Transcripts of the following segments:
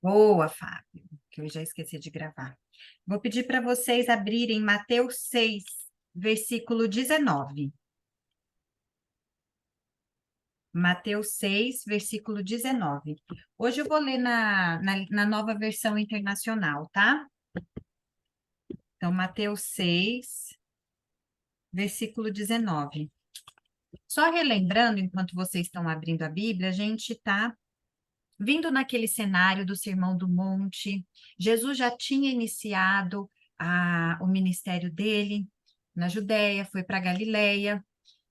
Boa, Fábio, que eu já esqueci de gravar. Vou pedir para vocês abrirem Mateus 6, versículo 19. Mateus 6, versículo 19. Hoje eu vou ler na nova versão internacional, tá? Então, Mateus 6, versículo 19. Só relembrando, enquanto vocês estão abrindo a Bíblia, a gente está vindo naquele cenário do Sermão do Monte. Jesus já tinha iniciado o ministério dele na Judéia, foi para Galiléia,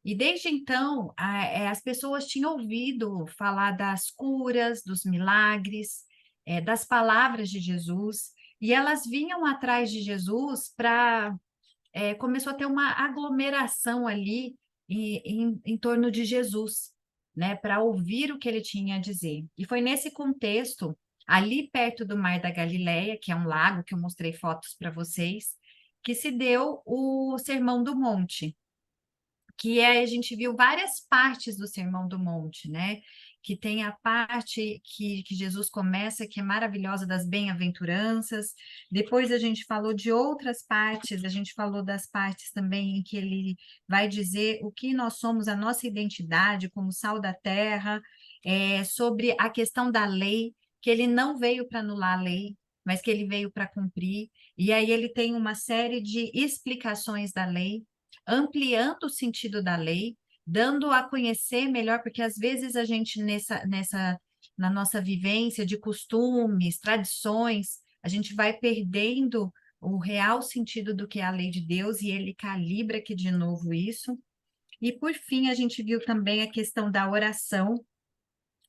e desde então as pessoas tinham ouvido falar das curas, dos milagres, das palavras de Jesus, e elas vinham atrás de Jesus para começou a ter uma aglomeração ali em torno de Jesus, né, para ouvir o que ele tinha a dizer. E foi nesse contexto, ali perto do Mar da Galileia, que é um lago que eu mostrei fotos para vocês, que se deu o Sermão do Monte, que a gente viu várias partes do Sermão do Monte, né? Que tem a parte que Jesus começa, que é maravilhosa, das bem-aventuranças. Depois a gente falou de outras partes, a gente falou das partes também em que ele vai dizer o que nós somos, a nossa identidade como sal da terra, sobre a questão da lei, que ele não veio para anular a lei, mas que ele veio para cumprir. E aí ele tem uma série de explicações da lei, ampliando o sentido da lei, dando a conhecer melhor, porque às vezes a gente na nossa vivência de costumes, tradições, a gente vai perdendo o real sentido do que é a lei de Deus e ele calibra aqui de novo isso. E por fim, a gente viu também a questão da oração,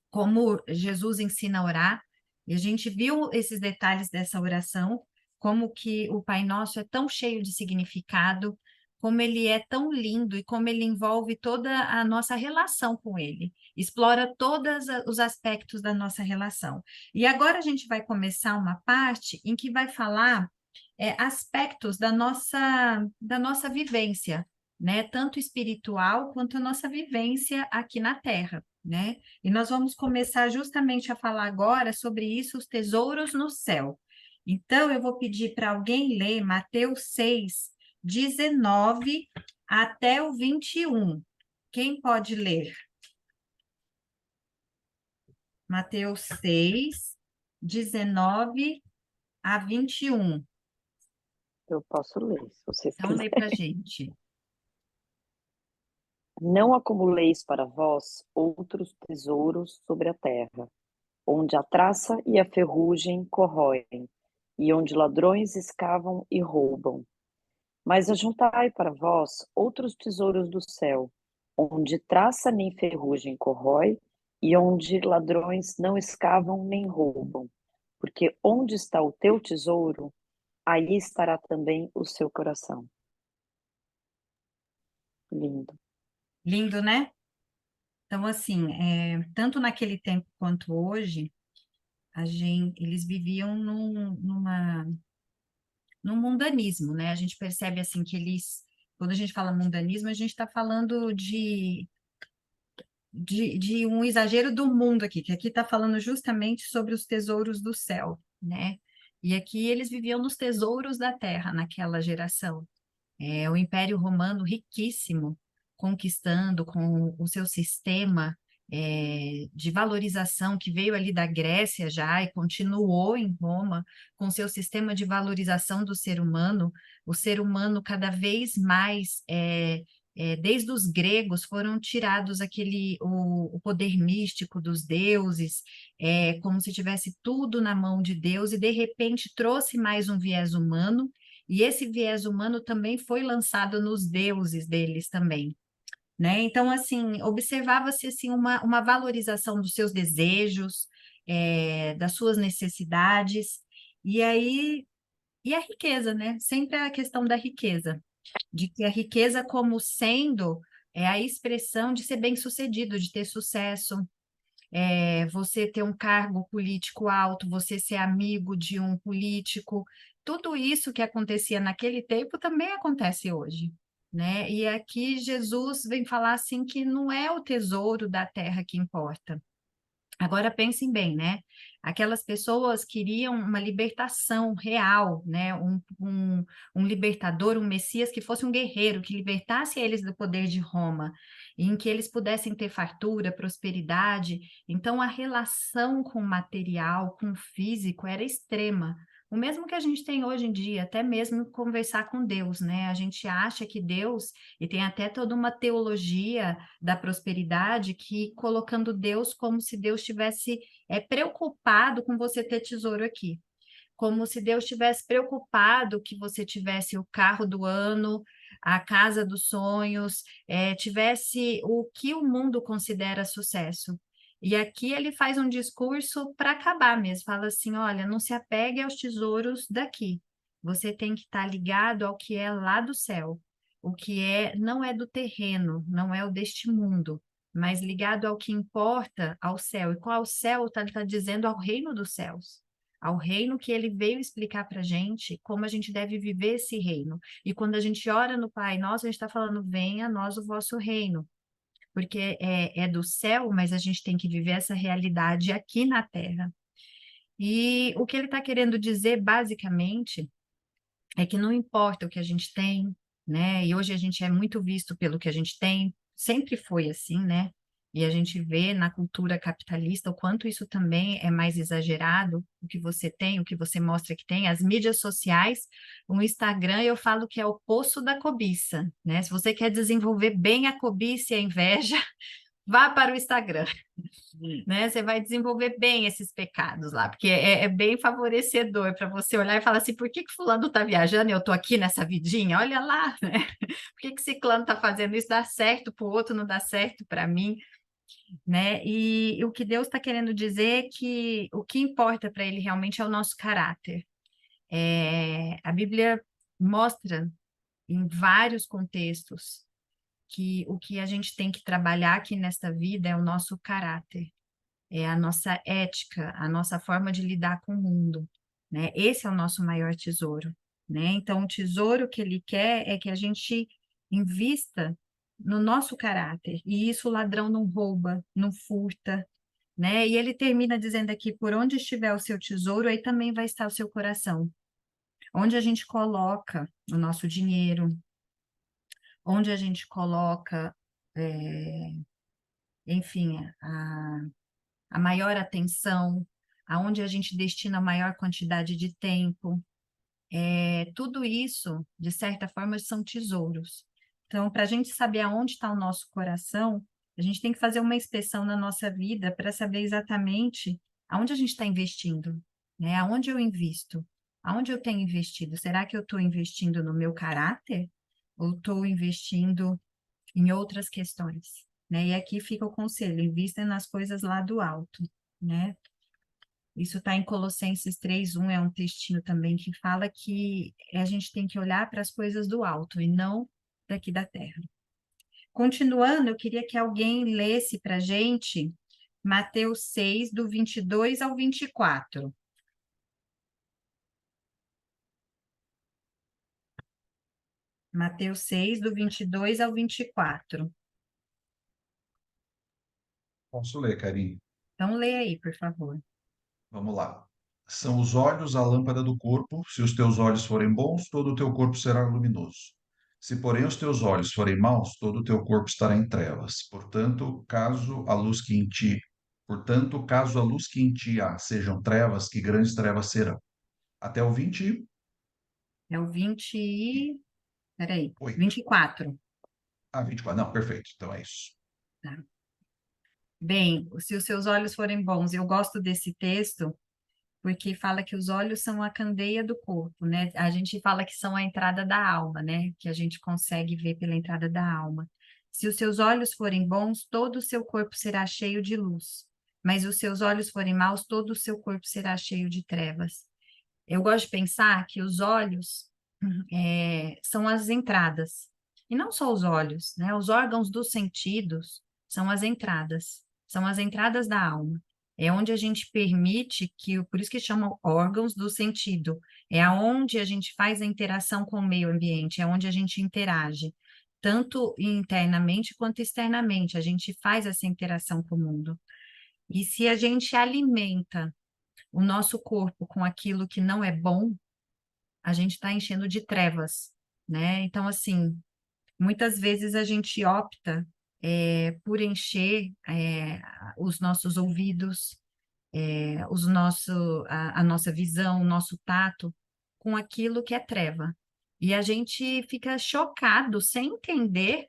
como Jesus ensina a orar, e a gente viu esses detalhes dessa oração, como que o Pai Nosso é tão cheio de significado, como ele é tão lindo e como ele envolve toda a nossa relação com ele, explora todos os aspectos da nossa relação. E agora a gente vai começar uma parte em que vai falar aspectos da nossa vivência, né? Tanto espiritual quanto a nossa vivência aqui na Terra, né? E nós vamos começar justamente a falar agora sobre isso, os tesouros no céu. Então, eu vou pedir para alguém ler Mateus 6, 19 até o 21. Quem pode ler? Mateus 6, 19 a 21. Eu posso ler, se vocês Então, lê quiserem. para a gente. Não acumuleis para vós outros tesouros sobre a terra, onde a traça e a ferrugem corroem, e onde ladrões escavam e roubam. Mas ajuntai para vós outros tesouros do céu, onde traça nem ferrugem corrói, e onde ladrões não escavam nem roubam. Porque onde está o teu tesouro, aí estará também o seu coração. Lindo. Lindo, né? Então, assim, tanto naquele tempo quanto hoje, eles viviam num mundanismo, né? A gente percebe, assim, que quando a gente fala mundanismo, a gente está falando de um exagero do mundo aqui, que aqui está falando justamente sobre os tesouros do céu, né? E aqui eles viviam nos tesouros da terra naquela geração. O Império Romano riquíssimo, conquistando com o seu sistema de valorização que veio ali da Grécia já e continuou em Roma, com seu sistema de valorização do ser humano, o ser humano cada vez mais, desde os gregos, foram tirados o poder místico dos deuses, como se tivesse tudo na mão de Deus, e de repente trouxe mais um viés humano, e esse viés humano também foi lançado nos deuses deles também, né? Então, assim, observava-se assim, uma valorização dos seus desejos, das suas necessidades, e aí, e a riqueza, né? Sempre a questão da riqueza, de que a riqueza como sendo a expressão de ser bem-sucedido, de ter sucesso, você ter um cargo político alto, você ser amigo de um político, tudo isso que acontecia naquele tempo também acontece hoje, né? E aqui Jesus vem falar assim que não é o tesouro da terra que importa, Agora pensem bem, né? Aquelas pessoas queriam uma libertação real, né? Um libertador, um Messias que fosse um guerreiro, que libertasse eles do poder de Roma, em que eles pudessem ter fartura, prosperidade. Então, a relação com o material, com o físico, era extrema. O mesmo que a gente tem hoje em dia, até mesmo conversar com Deus, né? A gente acha que Deus, e tem até toda uma teologia da prosperidade, que colocando Deus como se Deus estivesse preocupado com você ter tesouro aqui. Como se Deus estivesse preocupado que você tivesse o carro do ano, a casa dos sonhos, tivesse o que o mundo considera sucesso. E aqui ele faz um discurso para acabar mesmo, fala assim: olha, não se apegue aos tesouros daqui. Você tem que estar ligado ao que é lá do céu. O que não é do terreno, não é o deste mundo, mas ligado ao que importa, ao céu. E qual céu? Está dizendo ao reino dos céus, ao reino que ele veio explicar para a gente como a gente deve viver esse reino. E quando a gente ora no Pai Nosso, a gente está falando: venha a nós o vosso reino, porque é do céu, mas a gente tem que viver essa realidade aqui na terra. E o que ele está querendo dizer, basicamente, é que não importa o que a gente tem, né? E hoje a gente é muito visto pelo que a gente tem, sempre foi assim, né? E a gente vê na cultura capitalista o quanto isso também é mais exagerado, o que você tem, o que você mostra que tem. As mídias sociais, o Instagram, eu falo que é o poço da cobiça, né? Se você quer desenvolver bem a cobiça e a inveja, vá para o Instagram, né? Você vai desenvolver bem esses pecados lá, porque é bem favorecedor para você olhar e falar assim: por que que fulano está viajando e eu estou aqui nessa vidinha? Olha lá, né? Por que que ciclano está fazendo isso? Dá certo para o outro, não dá certo para mim, né? E o que Deus está querendo dizer é que o que importa para ele realmente é o nosso caráter. A Bíblia mostra em vários contextos que o que a gente tem que trabalhar aqui nesta vida é o nosso caráter, é a nossa ética, a nossa forma de lidar com o mundo, né? Esse é o nosso maior tesouro, né? Então, o tesouro que ele quer é que a gente invista no nosso caráter, e isso o ladrão não rouba, não furta, né? E ele termina dizendo aqui: por onde estiver o seu tesouro, aí também vai estar o seu coração. Onde a gente coloca o nosso dinheiro, onde a gente coloca, enfim, a maior atenção, aonde a gente destina a maior quantidade de tempo. Tudo isso, de certa forma, são tesouros. Então, para a gente saber aonde está o nosso coração, a gente tem que fazer uma inspeção na nossa vida para saber exatamente aonde a gente está investindo, né? Aonde eu invisto? Aonde eu tenho investido? Será que eu estou investindo no meu caráter? Ou estou investindo em outras questões, né? E aqui fica o conselho: invista nas coisas lá do alto, né? Isso está em Colossenses 3:1, é um textinho também que fala que a gente tem que olhar para as coisas do alto e não daqui da terra. Continuando, eu queria que alguém lesse para a gente Mateus 6, do 22 ao 24. Mateus 6, do 22 ao 24. Posso ler, Karine? Então, lê aí, por favor. Vamos lá. São os olhos a lâmpada do corpo. Se os teus olhos forem bons, todo o teu corpo será luminoso. Se, porém, os teus olhos forem maus, todo o teu corpo estará em trevas. Caso a luz que em ti há sejam trevas, que grandes trevas serão. Até o 28. É o 20 Peraí, 24. Ah, 24. Não, perfeito. Então é isso. Tá. Bem, se os seus olhos forem bons, eu gosto desse texto porque fala que os olhos são a candeia do corpo, né? A gente fala que são a entrada da alma, né? Que a gente consegue ver pela entrada da alma. Se os seus olhos forem bons, todo o seu corpo será cheio de luz. Mas os seus olhos forem maus, todo o seu corpo será cheio de trevas. Eu gosto de pensar que os olhos são as entradas. E não só os olhos, né? Os órgãos dos sentidos são as entradas. São as entradas da alma. É onde a gente permite que, por isso que chamam órgãos do sentido, é aonde a gente faz a interação com o meio ambiente, é onde a gente interage, tanto internamente quanto externamente, a gente faz essa interação com o mundo. E se a gente alimenta o nosso corpo com aquilo que não é bom, a gente está enchendo de trevas, né? Então, assim, muitas vezes a gente opta por encher os nossos ouvidos, a nossa visão, o nosso tato com aquilo que é treva. E a gente fica chocado, sem entender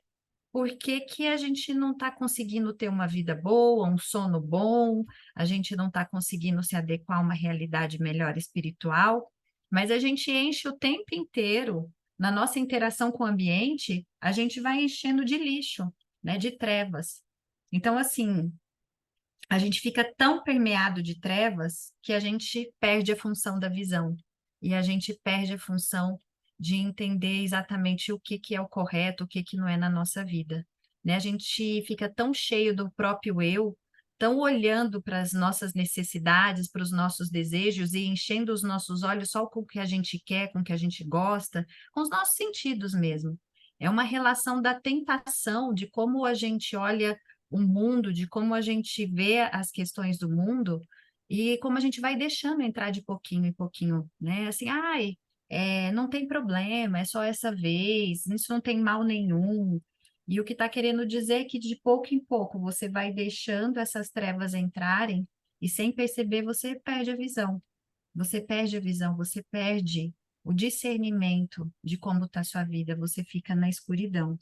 por que que a gente não está conseguindo ter uma vida boa, um sono bom, a gente não está conseguindo se adequar a uma realidade melhor espiritual, mas a gente enche o tempo inteiro, na nossa interação com o ambiente, a gente vai enchendo de lixo, né, de trevas. Então, assim, a gente fica tão permeado de trevas que a gente perde a função da visão e a gente perde a função de entender exatamente o que que é o correto, o que que não é na nossa vida, né? A gente fica tão cheio do próprio eu, tão olhando para as nossas necessidades, para os nossos desejos e enchendo os nossos olhos só com o que a gente quer, com o que a gente gosta, com os nossos sentidos mesmo. É uma relação da tentação, de como a gente olha o mundo, de como a gente vê as questões do mundo e como a gente vai deixando entrar de pouquinho em pouquinho, né? Assim, ai, não tem problema, é só essa vez, isso não tem mal nenhum. E o que está querendo dizer é que de pouco em pouco você vai deixando essas trevas entrarem e sem perceber você perde a visão. Você perde a visão, você perde o discernimento de como está a sua vida, você fica na escuridão,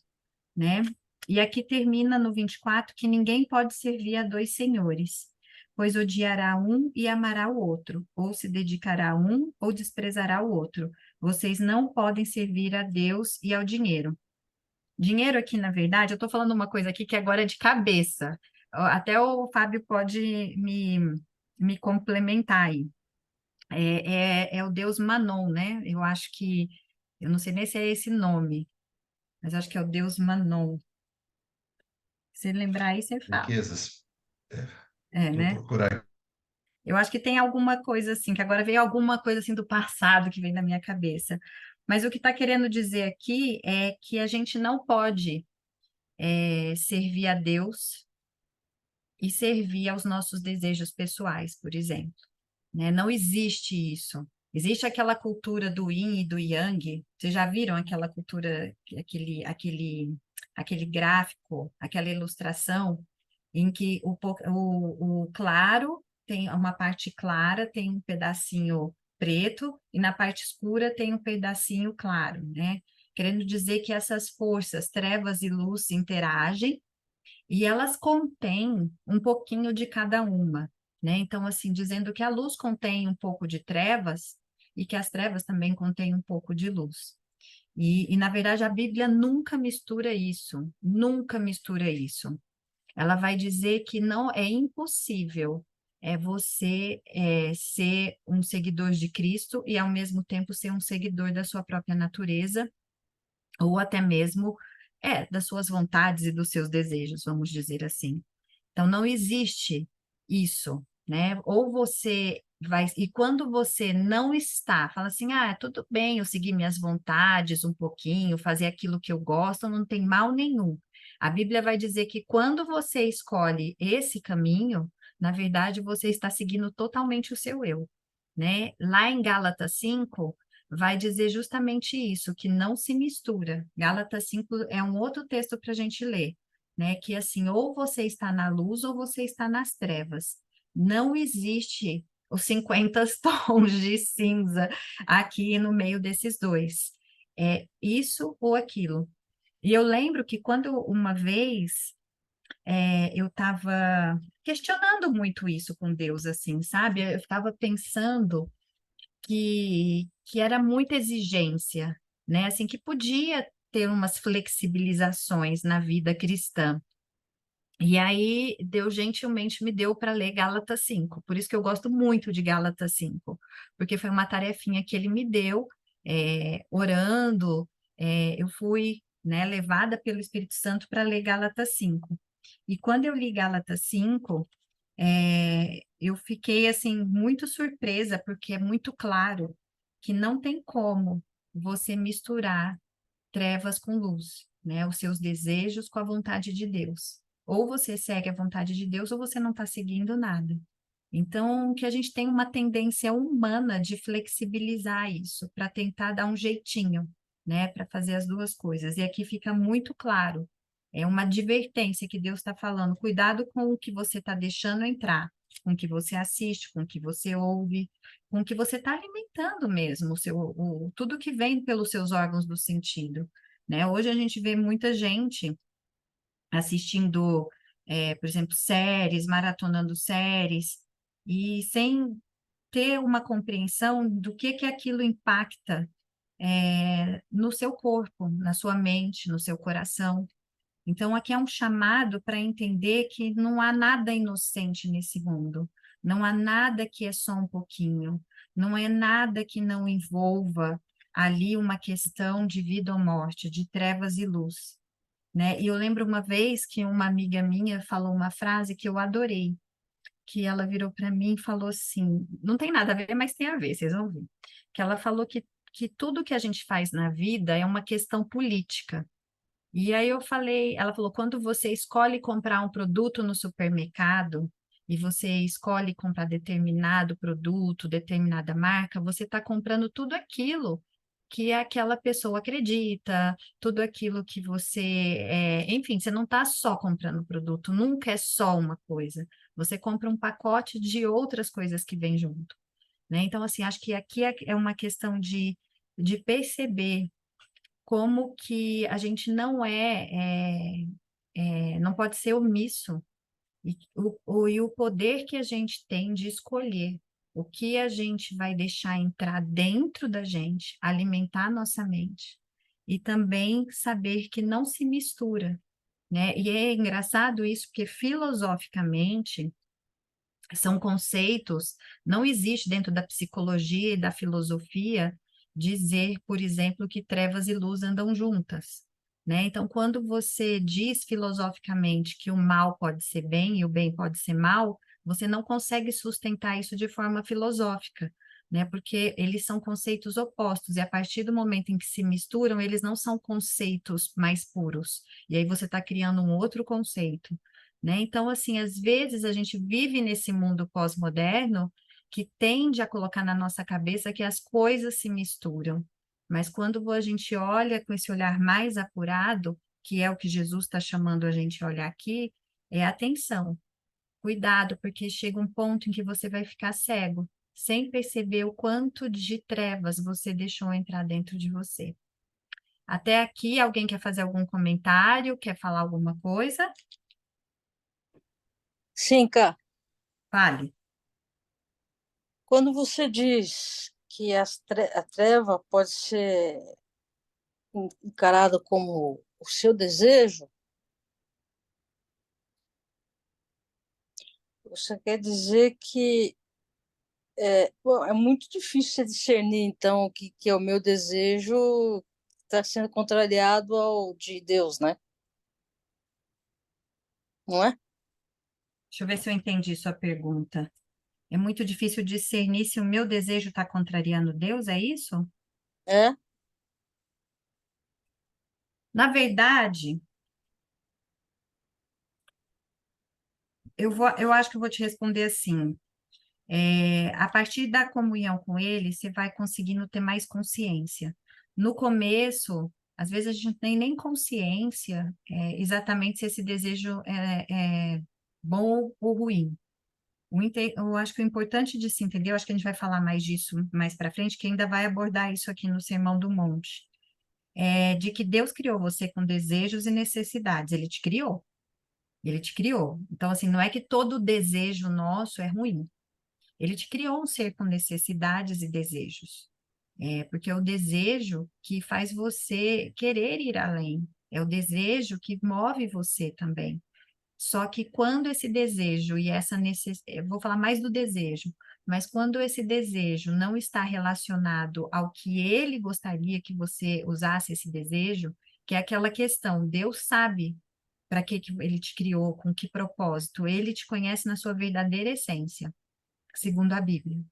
né? E aqui termina no 24 que ninguém pode servir a dois senhores, pois odiará um e amará o outro, ou se dedicará a um ou desprezará o outro. Vocês não podem servir a Deus e ao dinheiro. Dinheiro aqui, na verdade, eu estou falando uma coisa aqui que agora é de cabeça. Até o Fábio pode me complementar aí. É o deus Manon, né? Eu acho que, eu não sei nem se é esse nome, mas acho que é o deus Manon. Se lembrar aí, você fala. Riquezas. É, Vou né? procurar. Eu acho que tem alguma coisa assim, que agora veio alguma coisa assim do passado que vem na minha cabeça. Mas o que está querendo dizer aqui é que a gente não pode servir a Deus e servir aos nossos desejos pessoais, por exemplo, né? Não existe isso. Existe aquela cultura do yin e do yang. Vocês já viram aquela cultura, aquele gráfico, aquela ilustração em que o claro tem uma parte clara, tem um pedacinho preto, e na parte escura tem um pedacinho claro, né? Querendo dizer que essas forças, trevas e luz, interagem e elas contêm um pouquinho de cada uma, né? Então, assim, dizendo que a luz contém um pouco de trevas e que as trevas também contêm um pouco de luz. Na verdade, a Bíblia nunca mistura isso, nunca mistura isso. Ela vai dizer que não é impossível você ser um seguidor de Cristo e, ao mesmo tempo, ser um seguidor da sua própria natureza ou até mesmo das suas vontades e dos seus desejos, vamos dizer assim. Então, não existe isso, né? Ou você vai. E quando você não está, fala assim: ah, tudo bem, eu seguir minhas vontades um pouquinho, fazer aquilo que eu gosto, não tem mal nenhum. A Bíblia vai dizer que quando você escolhe esse caminho, na verdade, você está seguindo totalmente o seu eu, né? Lá em Gálatas 5 vai dizer justamente isso, que não se mistura. Gálatas 5 é um outro texto para a gente ler, né? Que assim, ou você está na luz ou você está nas trevas. Não existe os 50 tons de cinza aqui no meio desses dois. É isso ou aquilo. E eu lembro que quando uma vez eu estava questionando muito isso com Deus, assim, sabe? Eu estava pensando que era muita exigência, né? Assim, que podia ter umas flexibilizações na vida cristã. E aí, Deus gentilmente me deu para ler Gálatas 5. Por isso que eu gosto muito de Gálatas 5, porque foi uma tarefinha que ele me deu, orando, eu fui, né, levada pelo Espírito Santo para ler Gálatas 5. E quando eu li Gálatas 5, eu fiquei, assim, muito surpresa, porque é muito claro que não tem como você misturar trevas com luz, né? Os seus desejos com a vontade de Deus. Ou você segue a vontade de Deus, ou você não está seguindo nada. Então, que a gente tem uma tendência humana de flexibilizar isso, para tentar dar um jeitinho, né, para fazer as duas coisas. E aqui fica muito claro, é uma advertência que Deus está falando, cuidado com o que você está deixando entrar, com o que você assiste, com o que você ouve, com o que você está alimentando mesmo, tudo que vem pelos seus órgãos do sentido, né? Hoje a gente vê muita gente assistindo, por exemplo, séries, maratonando séries, e sem ter uma compreensão do que aquilo impacta, no seu corpo, na sua mente, no seu coração. Então, aqui é um chamado para entender que não há nada inocente nesse mundo, não há nada que é só um pouquinho, não é nada que não envolva ali uma questão de vida ou morte, de trevas e luz, né? E eu lembro uma vez que uma amiga minha falou uma frase que eu adorei, que ela virou para mim e falou assim, não tem nada a ver, mas tem a ver, vocês vão ver. Que ela falou que tudo que a gente faz na vida é uma questão política. E aí eu falei, ela falou, quando você escolhe comprar um produto no supermercado e você escolhe comprar determinado produto, determinada marca, você está comprando tudo aquilo que aquela pessoa acredita, tudo aquilo que você, enfim, você não está só comprando produto, nunca é só uma coisa. Você compra um pacote de outras coisas que vêm junto, né? Então, assim, acho que aqui é uma questão de perceber como que a gente não pode ser omisso e o poder que a gente tem de escolher o que a gente vai deixar entrar dentro da gente, alimentar a nossa mente, e também saber que não se mistura, né? E é engraçado isso, porque filosoficamente são conceitos, não existe dentro da psicologia e da filosofia dizer, por exemplo, que trevas e luz andam juntas, né? Então, quando você diz filosoficamente que o mal pode ser bem e o bem pode ser mal, você não consegue sustentar isso de forma filosófica, né? Porque eles são conceitos opostos, e a partir do momento em que se misturam, eles não são conceitos mais puros. E aí você está criando um outro conceito, né? Então, assim, às vezes a gente vive nesse mundo pós-moderno que tende a colocar na nossa cabeça que as coisas se misturam. Mas quando a gente olha com esse olhar mais apurado, que é o que Jesus está chamando a gente a olhar aqui, é atenção, cuidado, porque chega um ponto em que você vai ficar cego, sem perceber o quanto de trevas você deixou entrar dentro de você. Até aqui, alguém quer fazer algum comentário, quer falar alguma coisa? Sim, cá. Fale. Quando você diz que a treva pode ser encarada como o seu desejo, você quer dizer que bom, é muito difícil você discernir, então, que é o meu desejo está sendo contrariado ao de Deus, né? Não é? Deixa eu ver se eu entendi sua pergunta. É muito difícil discernir se o meu desejo está contrariando Deus, é isso? É? Na verdade, eu acho que eu vou te responder assim. A partir da comunhão com Ele, você vai conseguindo ter mais consciência. No começo, às vezes a gente não tem nem consciência, exatamente se esse desejo é bom ou ruim. Eu acho que o importante de se entender, eu acho que a gente vai falar mais disso mais para frente, que ainda vai abordar isso aqui no Sermão do Monte, de que Deus criou você com desejos e necessidades. Ele te criou. Ele te criou. Então, assim, não é que todo desejo nosso é ruim. Ele te criou um ser com necessidades e desejos. Porque é o desejo que faz você querer ir além. É o desejo que move você também. Só que quando esse desejo e essa necessidade, vou falar mais do desejo, mas quando esse desejo não está relacionado ao que ele gostaria que você usasse esse desejo, que é aquela questão, Deus sabe para que ele te criou, com que propósito, ele te conhece na sua verdadeira essência, segundo a Bíblia.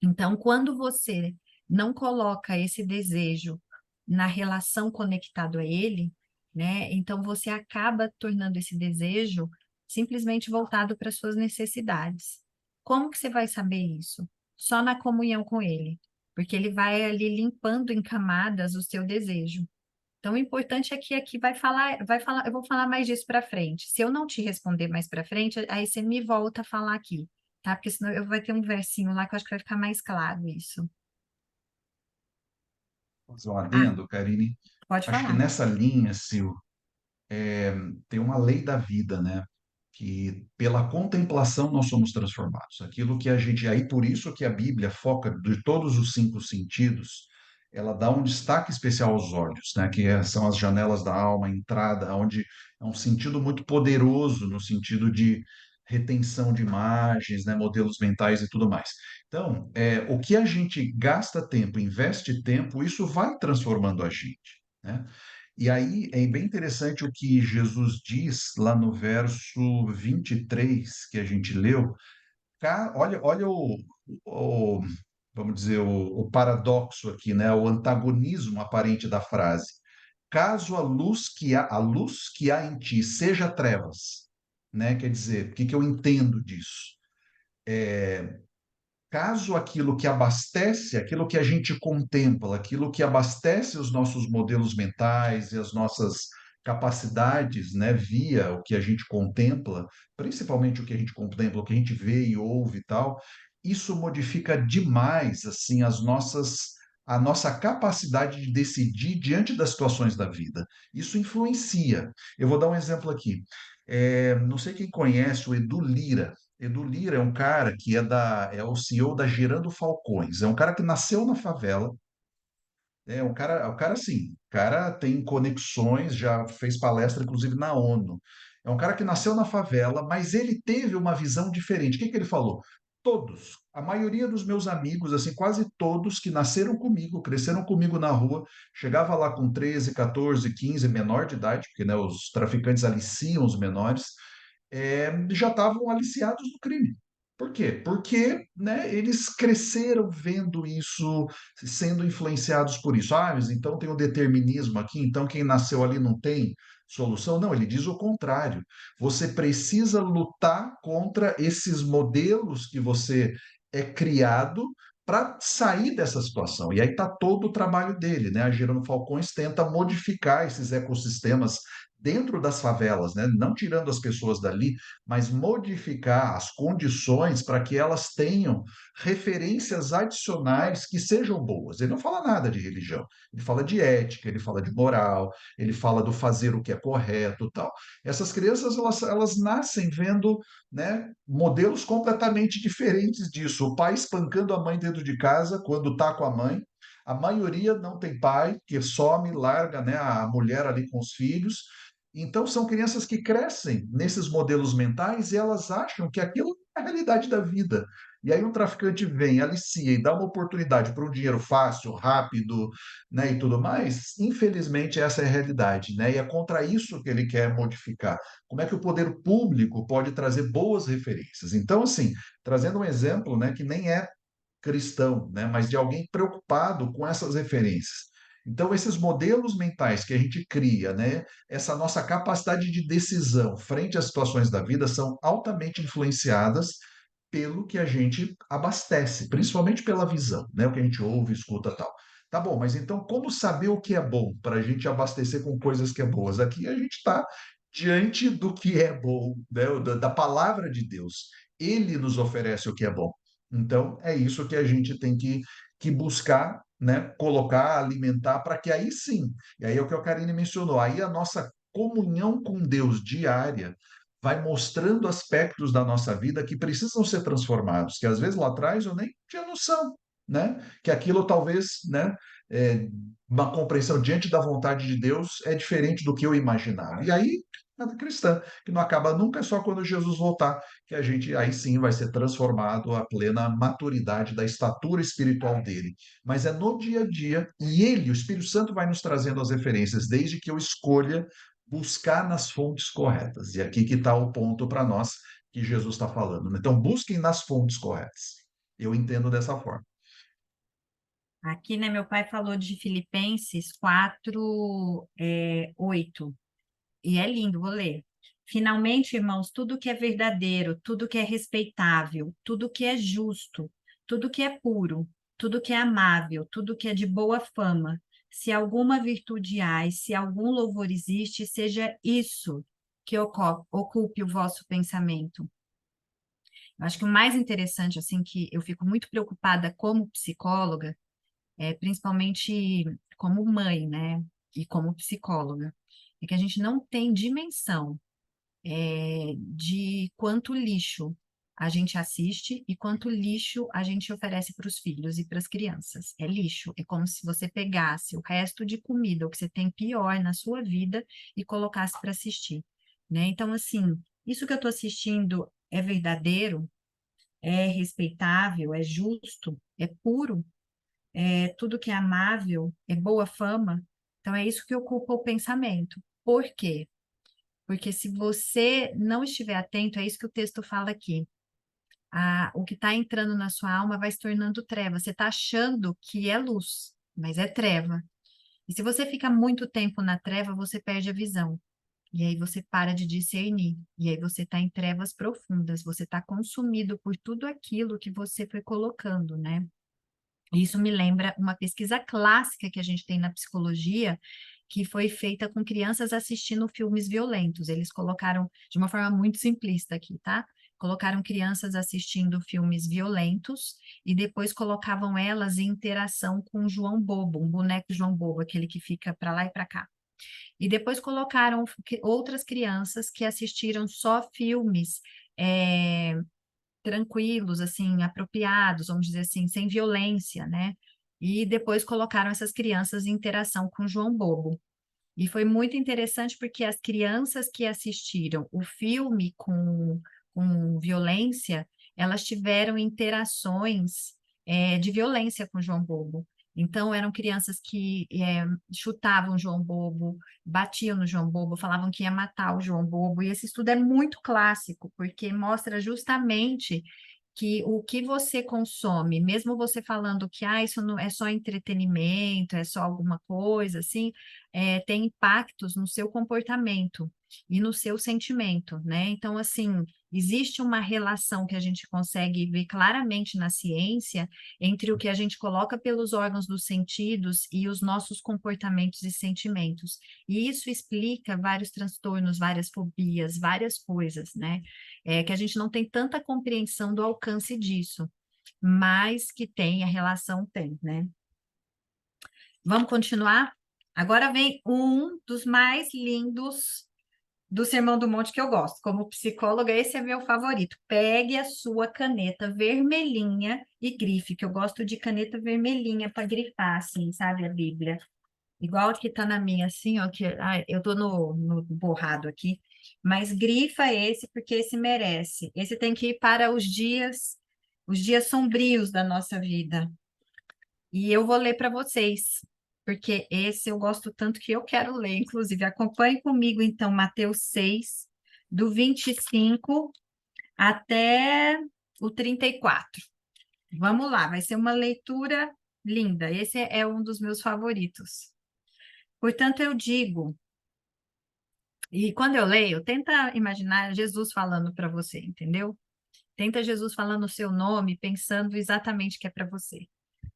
Então, quando você não coloca esse desejo na relação conectado a ele, né? Então você acaba tornando esse desejo simplesmente voltado para suas necessidades. Como que você vai saber isso? Só na comunhão com ele, porque ele vai ali limpando em camadas o seu desejo. Então, o importante é que aqui eu vou falar mais disso para frente. Se eu não te responder mais para frente, aí você me volta a falar aqui, tá? Porque senão eu vai ter um versinho lá que eu acho que vai ficar mais claro isso. Fazer um Ah, adendo, Karine. pode Acho que falar. nessa linha, Sil, tem uma lei da vida, né? Que pela contemplação nós somos transformados. Aquilo que a gente, aí por isso que a Bíblia foca de todos os cinco sentidos, ela dá um destaque especial aos olhos, né? São as janelas da alma, a entrada, onde é um sentido muito poderoso no sentido de retenção de imagens, né? Modelos mentais e tudo mais. Então, o que a gente gasta tempo, investe tempo, isso vai transformando a gente, né? E aí é bem interessante o que Jesus diz lá no verso 23 que a gente leu. Olha o, vamos dizer, o paradoxo aqui, né? O antagonismo aparente da frase. Caso a luz que há em ti seja trevas, né? Quer dizer, o que que eu entendo disso? Caso aquilo que abastece, aquilo que a gente contempla, aquilo que abastece os nossos modelos mentais e as nossas capacidades, né, via o que a gente contempla, principalmente o que a gente contempla, o que a gente vê e ouve e tal, isso modifica demais assim a nossa capacidade de decidir diante das situações da vida. Isso influencia. Eu vou dar um exemplo aqui. Não sei quem conhece o Edu Lira. Edu Lira é um cara que é o CEO da Gerando Falcões. É um cara que nasceu na favela. É um cara assim, o cara tem conexões, já fez palestra inclusive na ONU. É um cara que nasceu na favela, mas ele teve uma visão diferente. O que que ele falou? Todos, a maioria dos meus amigos, assim, quase todos que nasceram comigo, cresceram comigo na rua, chegava lá com 13, 14, 15, menor de idade, porque né, os traficantes aliciam os menores, já estavam aliciados no crime. Por quê? Porque, né, eles cresceram vendo isso, sendo influenciados por isso. Ah, mas então tem o determinismo aqui, então quem nasceu ali não tem solução? Não, ele diz o contrário. Você precisa lutar contra esses modelos que você é criado para sair dessa situação. E aí está todo o trabalho dele, né? A Gerando Falcões tenta modificar esses ecossistemas dentro das favelas, né? Não tirando as pessoas dali, mas modificar as condições para que elas tenham referências adicionais que sejam boas. Ele não fala nada de religião, ele fala de ética, ele fala de moral, ele fala do fazer o que é correto, tal. Essas crianças elas nascem vendo, né, modelos completamente diferentes disso. O pai espancando a mãe dentro de casa quando está com a mãe. A maioria não tem pai, que some, larga, né, a mulher ali com os filhos. Então, são crianças que crescem nesses modelos mentais e elas acham que aquilo é a realidade da vida. E aí um traficante vem, alicia e dá uma oportunidade para um dinheiro fácil, rápido, né, e tudo mais. Infelizmente, essa é a realidade, né? E é contra isso que ele quer modificar. Como é que o poder público pode trazer boas referências? Então, assim, trazendo um exemplo, né, que nem é cristão, né, mas de alguém preocupado com essas referências. Então, esses modelos mentais que a gente cria, né, essa nossa capacidade de decisão frente às situações da vida são altamente influenciadas pelo que a gente abastece, principalmente pela visão, né, o que a gente ouve, escuta, tal. Tá bom, mas então como saber o que é bom para a gente abastecer com coisas que é boas? Aqui a gente está diante do que é bom, né, da palavra de Deus. Ele nos oferece o que é bom. Então, é isso que a gente tem que buscar, né, colocar, alimentar, para que aí sim, e aí é o que a Karine mencionou, aí a nossa comunhão com Deus diária vai mostrando aspectos da nossa vida que precisam ser transformados, que às vezes lá atrás eu nem tinha noção, né? Que aquilo talvez, né, uma compreensão diante da vontade de Deus é diferente do que eu imaginava. E aí, a cristã, que não acaba nunca, é só quando Jesus voltar, que a gente aí sim vai ser transformado à plena maturidade da estatura espiritual dele. Mas é no dia a dia, e ele, o Espírito Santo, vai nos trazendo as referências, desde que eu escolha buscar nas fontes corretas. E aqui que está o ponto para nós que Jesus está falando, né? Então, busquem nas fontes corretas. Eu entendo dessa forma. Aqui, né, meu pai falou de Filipenses 4, 8. e é lindo, vou ler. Finalmente, irmãos, tudo que é verdadeiro, tudo que é respeitável, tudo que é justo, tudo que é puro, tudo que é amável, tudo que é de boa fama, se alguma virtude há e se algum louvor existe, seja isso que ocupe o vosso pensamento. Eu acho que o mais interessante, assim, que eu fico muito preocupada como psicóloga, principalmente como mãe, né, e como psicóloga, é que a gente não tem dimensão de quanto lixo a gente assiste e quanto lixo a gente oferece para os filhos e para as crianças. É lixo, é como se você pegasse o resto de comida, o que você tem pior na sua vida, e colocasse para assistir, né? Então, assim, isso que eu estou assistindo é verdadeiro, é respeitável, é justo, é puro, é tudo que é amável, é boa fama. Então, é isso que ocupa o pensamento. Por quê? Porque se você não estiver atento, é isso que o texto fala aqui. O que está entrando na sua alma vai se tornando treva. Você está achando que é luz, mas é treva. E se você fica muito tempo na treva, você perde a visão. E aí você para de discernir. E aí você está em trevas profundas. Você está consumido por tudo aquilo que você foi colocando, né? Isso me lembra uma pesquisa clássica que a gente tem na psicologia, que foi feita com crianças assistindo filmes violentos. Eles colocaram, de uma forma muito simplista aqui, tá? Colocaram crianças assistindo filmes violentos e depois colocavam elas em interação com o João Bobo, um boneco João Bobo, aquele que fica para lá e para cá. E depois colocaram outras crianças que assistiram só filmes tranquilos, assim, apropriados, vamos dizer assim, sem violência, né? E depois colocaram essas crianças em interação com João Bobo. E foi muito interessante porque as crianças que assistiram o filme com violência, elas tiveram interações de violência com João Bobo. Então, eram crianças que chutavam o João Bobo, batiam no João Bobo, falavam que ia matar o João Bobo. E esse estudo é muito clássico, porque mostra justamente que o que você consome, mesmo você falando que isso não é só entretenimento, é só alguma coisa assim, tem impactos no seu comportamento e no seu sentimento, né? Então, assim, existe uma relação que a gente consegue ver claramente na ciência entre o que a gente coloca pelos órgãos dos sentidos e os nossos comportamentos e sentimentos. E isso explica vários transtornos, várias fobias, várias coisas, né? Que a gente não tem tanta compreensão do alcance disso, mas que tem, a relação tem, né? Vamos continuar? Agora vem um dos mais lindos do Sermão do Monte que eu gosto. Como psicóloga, esse é meu favorito. Pegue a sua caneta vermelhinha e grife, que eu gosto de caneta vermelhinha para grifar, assim, sabe, a Bíblia. Igual que tá na minha, assim, ó, que eu tô no borrado aqui, mas grifa esse porque esse merece. Esse tem que ir para os dias sombrios da nossa vida. E eu vou ler para vocês, porque esse eu gosto tanto que eu quero ler, inclusive. Acompanhe comigo, então, Mateus 6, do 25 até o 34. Vamos lá, vai ser uma leitura linda. Esse é um dos meus favoritos. Portanto, eu digo, e quando eu leio, tenta imaginar Jesus falando para você, entendeu? Tenta Jesus falando o seu nome, pensando exatamente o que é para você.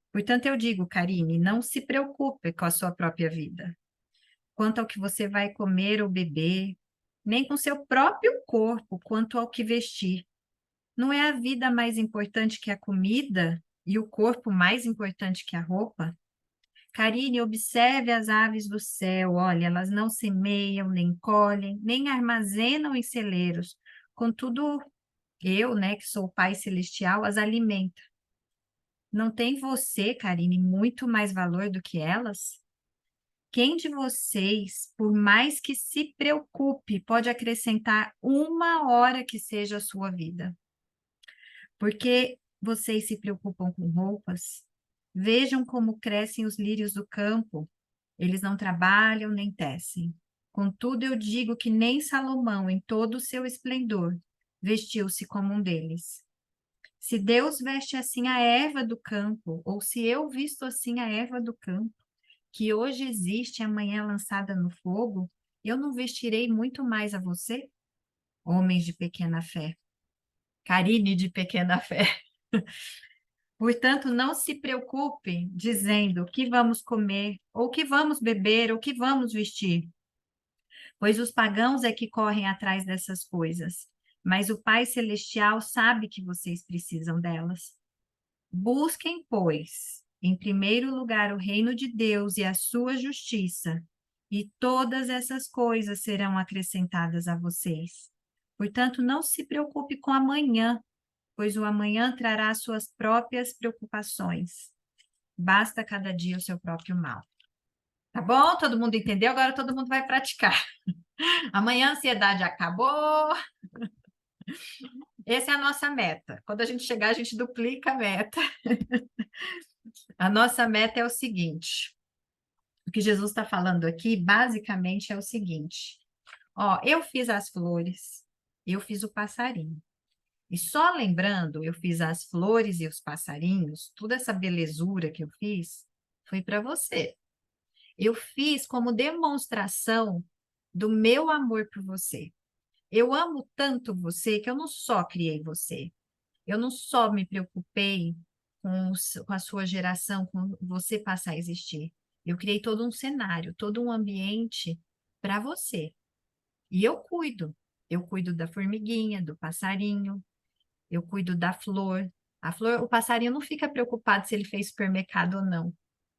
Portanto, eu digo, Karine, não se preocupe com a sua própria vida, quanto ao que você vai comer ou beber, nem com seu próprio corpo, quanto ao que vestir. Não é a vida mais importante que a comida e o corpo mais importante que a roupa? Karine, observe as aves do céu. Olha, elas não semeiam, nem colhem, nem armazenam em celeiros. Contudo, eu, né, que sou o Pai Celestial, as alimento. Não tem você, Karine, muito mais valor do que elas? Quem de vocês, por mais que se preocupe, pode acrescentar uma hora que seja a sua vida? Porque vocês se preocupam com roupas? Vejam como crescem os lírios do campo. Eles não trabalham nem tecem. Contudo, eu digo que nem Salomão, em todo o seu esplendor, vestiu-se como um deles. Se Deus veste assim a erva do campo, ou se eu visto assim a erva do campo, que hoje existe e amanhã é lançada no fogo, eu não vestirei muito mais a você? Homens de pequena fé. Carine de pequena fé. Portanto, não se preocupe dizendo o que vamos comer, ou o que vamos beber, ou o que vamos vestir, pois os pagãos é que correm atrás dessas coisas. Mas o Pai Celestial sabe que vocês precisam delas. Busquem, pois, em primeiro lugar o reino de Deus e a sua justiça, e todas essas coisas serão acrescentadas a vocês. Portanto, não se preocupe com amanhã, pois o amanhã trará suas próprias preocupações. Basta cada dia o seu próprio mal. Tá bom? Todo mundo entendeu? Agora todo mundo vai praticar. Amanhã a ansiedade acabou. Essa é a nossa meta. Quando a gente chegar, a gente duplica a meta. A nossa meta é o seguinte: o que Jesus está falando aqui, basicamente, é o seguinte: ó, eu fiz as flores, eu fiz o passarinho. E só lembrando, eu fiz as flores e os passarinhos, toda essa belezura que eu fiz, foi para você. Eu fiz como demonstração do meu amor por você. Eu amo tanto você que eu não só criei você, eu não só me preocupei com a sua geração, com você passar a existir. Eu criei todo um cenário, todo um ambiente para você. E eu cuido. Eu cuido da formiguinha, do passarinho, eu cuido da flor. A flor, o passarinho não fica preocupado se ele fez supermercado ou não.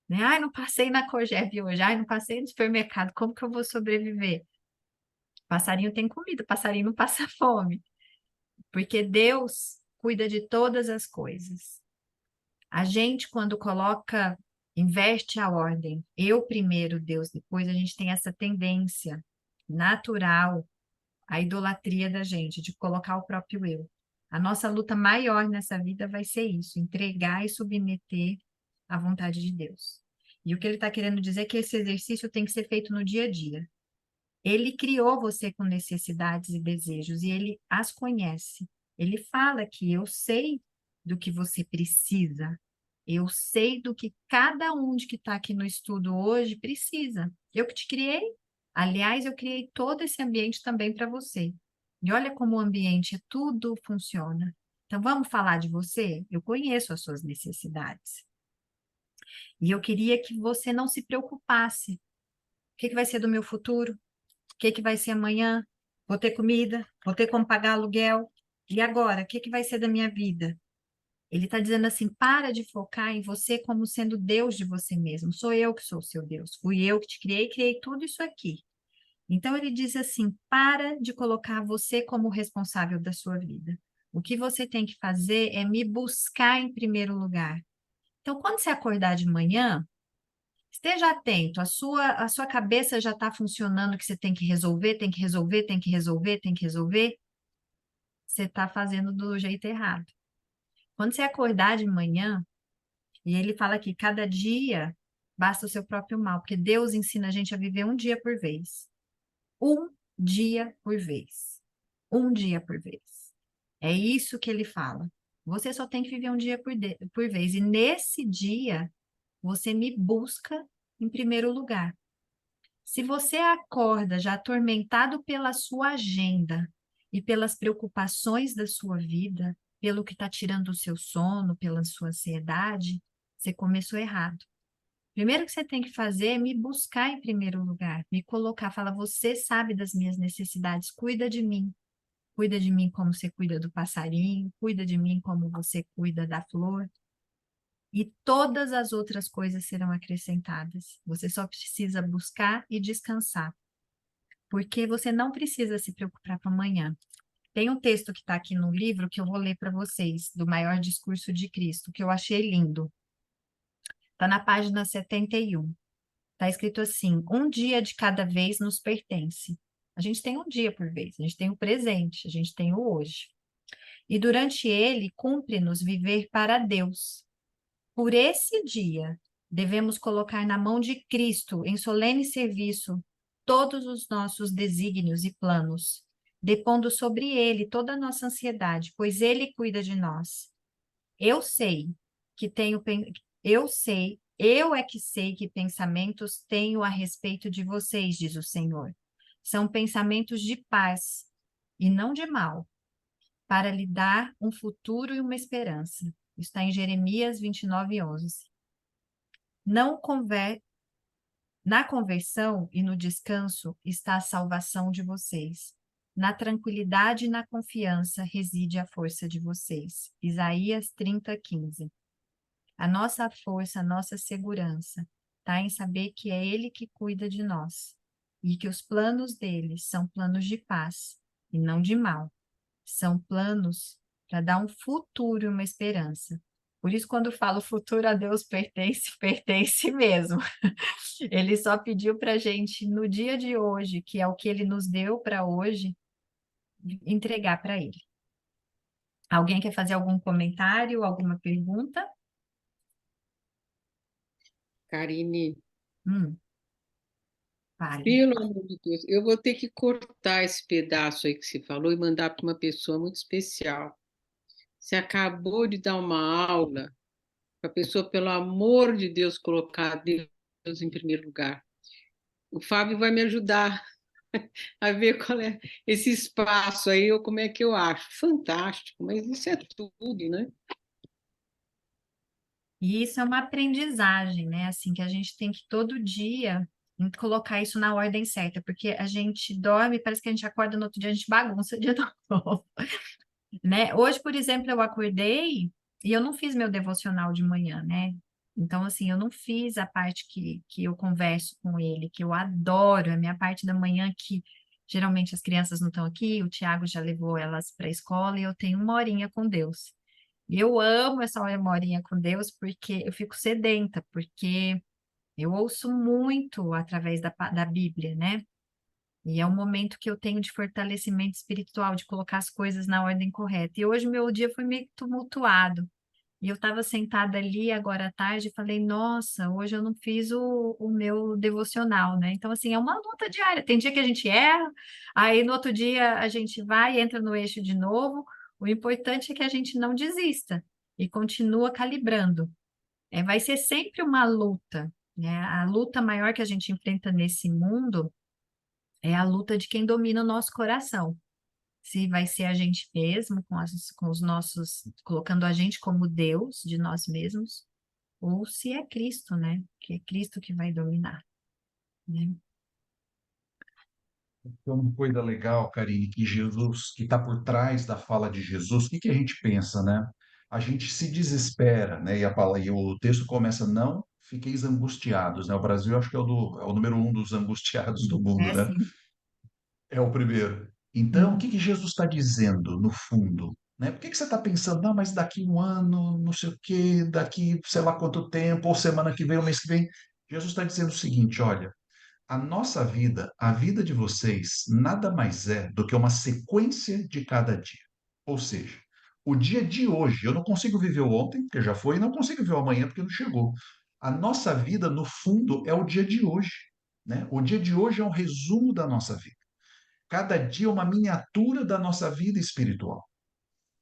Né? Ai, não passei na Cogev hoje. Ai, não passei no supermercado. Como que eu vou sobreviver? Passarinho tem comida, passarinho não passa fome. Porque Deus cuida de todas as coisas. A gente, quando coloca, inverte a ordem, eu primeiro, Deus depois, a gente tem essa tendência natural, a idolatria da gente, de colocar o próprio eu. A nossa luta maior nessa vida vai ser isso, entregar e submeter à vontade de Deus. E o que ele está querendo dizer é que esse exercício tem que ser feito no dia a dia. Ele criou você com necessidades e desejos e ele as conhece. Ele fala que eu sei do que você precisa. Eu sei do que cada um de que está aqui no estudo hoje precisa. Eu que te criei. Aliás, eu criei todo esse ambiente também para você. E olha como o ambiente é tudo funciona. Então, vamos falar de você? Eu conheço as suas necessidades. E eu queria que você não se preocupasse. O que vai ser do meu futuro? O que vai ser amanhã? Vou ter comida? Vou ter como pagar aluguel? E agora? O que vai ser da minha vida? Ele está dizendo assim: para de focar em você como sendo Deus de você mesmo. Sou eu que sou o seu Deus. Fui eu que te criei, criei tudo isso aqui. Então ele diz assim: para de colocar você como responsável da sua vida. O que você tem que fazer é me buscar em primeiro lugar. Então, quando você acordar de manhã, esteja atento, a sua cabeça já está funcionando, que você tem que resolver, tem que resolver, tem que resolver, tem que resolver. Você está fazendo do jeito errado. Quando você acordar de manhã, e ele fala que cada dia basta o seu próprio mal, porque Deus ensina a gente a viver um dia por vez. Um dia por vez. Um dia por vez. É isso que ele fala. Você só tem que viver um dia por vez. E nesse dia, você me busca em primeiro lugar. Se você acorda já atormentado pela sua agenda e pelas preocupações da sua vida, pelo que está tirando o seu sono, pela sua ansiedade, você começou errado. Primeiro que você tem que fazer é me buscar em primeiro lugar, me colocar, fala, você sabe das minhas necessidades, cuida de mim. Cuida de mim como você cuida do passarinho, cuida de mim como você cuida da flor. E todas as outras coisas serão acrescentadas. Você só precisa buscar e descansar, porque você não precisa se preocupar com amanhã. Tem um texto que está aqui no livro que eu vou ler para vocês, do Maior Discurso de Cristo, que eu achei lindo. Está na página 71. Está escrito assim: um dia de cada vez nos pertence. A gente tem um dia por vez, a gente tem o presente, a gente tem o hoje. E durante ele, cumpre-nos viver para Deus. Por esse dia, devemos colocar na mão de Cristo, em solene serviço, todos os nossos desígnios e planos, depondo sobre ele toda a nossa ansiedade, pois ele cuida de nós. Eu sei que tenho, eu é que sei que pensamentos tenho a respeito de vocês, diz o Senhor. são pensamentos de paz e não de mal, para lhe dar um futuro e uma esperança. Isso está em Jeremias 29:11. Não conver... Na conversão e no descanso está a salvação de vocês. Na tranquilidade e na confiança reside a força de vocês. Isaías 30:15. A nossa força, a nossa segurança está em saber que é Ele que cuida de nós e que os planos dele são planos de paz e não de mal. São planos para dar um futuro e uma esperança. Por isso, quando falo futuro a Deus pertence, pertence mesmo. Ele só pediu para a gente, no dia de hoje, que é o que ele nos deu para hoje, entregar para ele. Alguém quer fazer algum comentário, alguma pergunta? Karine, Fale. pelo amor de Deus, eu vou ter que cortar esse pedaço aí que você falou e mandar para uma pessoa muito especial. Você acabou de dar uma aula para a pessoa, pelo amor de Deus, colocar Deus em primeiro lugar. O Fábio vai me ajudar a ver qual é esse espaço aí, ou como é que eu acho. Fantástico, mas isso é tudo, né? E isso é uma aprendizagem, né? Assim, que a gente tem que todo dia colocar isso na ordem certa, porque a gente dorme, parece que a gente acorda no outro dia, a gente bagunça de novo, né? Hoje, por exemplo, eu acordei e eu não fiz meu devocional de manhã, né? Então, assim, eu não fiz a parte que eu converso com ele, que eu adoro, a minha parte da manhã que geralmente as crianças não estão aqui, o Tiago já levou elas para a escola e eu tenho uma horinha com Deus. E eu amo essa horinha com Deus porque eu fico sedenta, porque eu ouço muito através da Bíblia, né? E é um momento que eu tenho de fortalecimento espiritual, de colocar as coisas na ordem correta. E hoje meu dia foi meio tumultuado. E eu estava sentada ali agora à tarde e falei, nossa, hoje eu não fiz o meu devocional, né? Então, assim, é uma luta diária. Tem dia que a gente erra, aí no outro dia a gente vai e entra no eixo de novo. O importante é que a gente não desista e continua calibrando. Vai ser sempre uma luta, né? A luta maior que a gente enfrenta nesse mundo é a luta de quem domina o nosso coração. Se vai ser a gente mesmo, com os nossos, colocando a gente como Deus de nós mesmos, ou se é Cristo, né? Que é Cristo que vai dominar, né? Então, uma coisa legal, Karine, que Jesus, que está por trás da fala de Jesus, o que que a gente pensa, né? A gente se desespera, né? E o texto começa, não fiqueis angustiados, né? O Brasil, acho que é o número um dos angustiados do É mundo, né? assim. É o primeiro. Então, o que que Jesus está dizendo, no fundo? Né? Por que que você está pensando, não, mas daqui um ano, não sei o quê, daqui sei lá quanto tempo, ou semana que vem, ou mês que vem? Jesus está dizendo o seguinte, olha, a nossa vida, a vida de vocês, nada mais é do que uma sequência de cada dia. Ou seja, o dia de hoje, eu não consigo viver o ontem, porque já foi, e não consigo viver o amanhã, porque não chegou. A nossa vida, no fundo, é o dia de hoje. Né? O dia de hoje é um resumo da nossa vida. Cada dia é uma miniatura da nossa vida espiritual.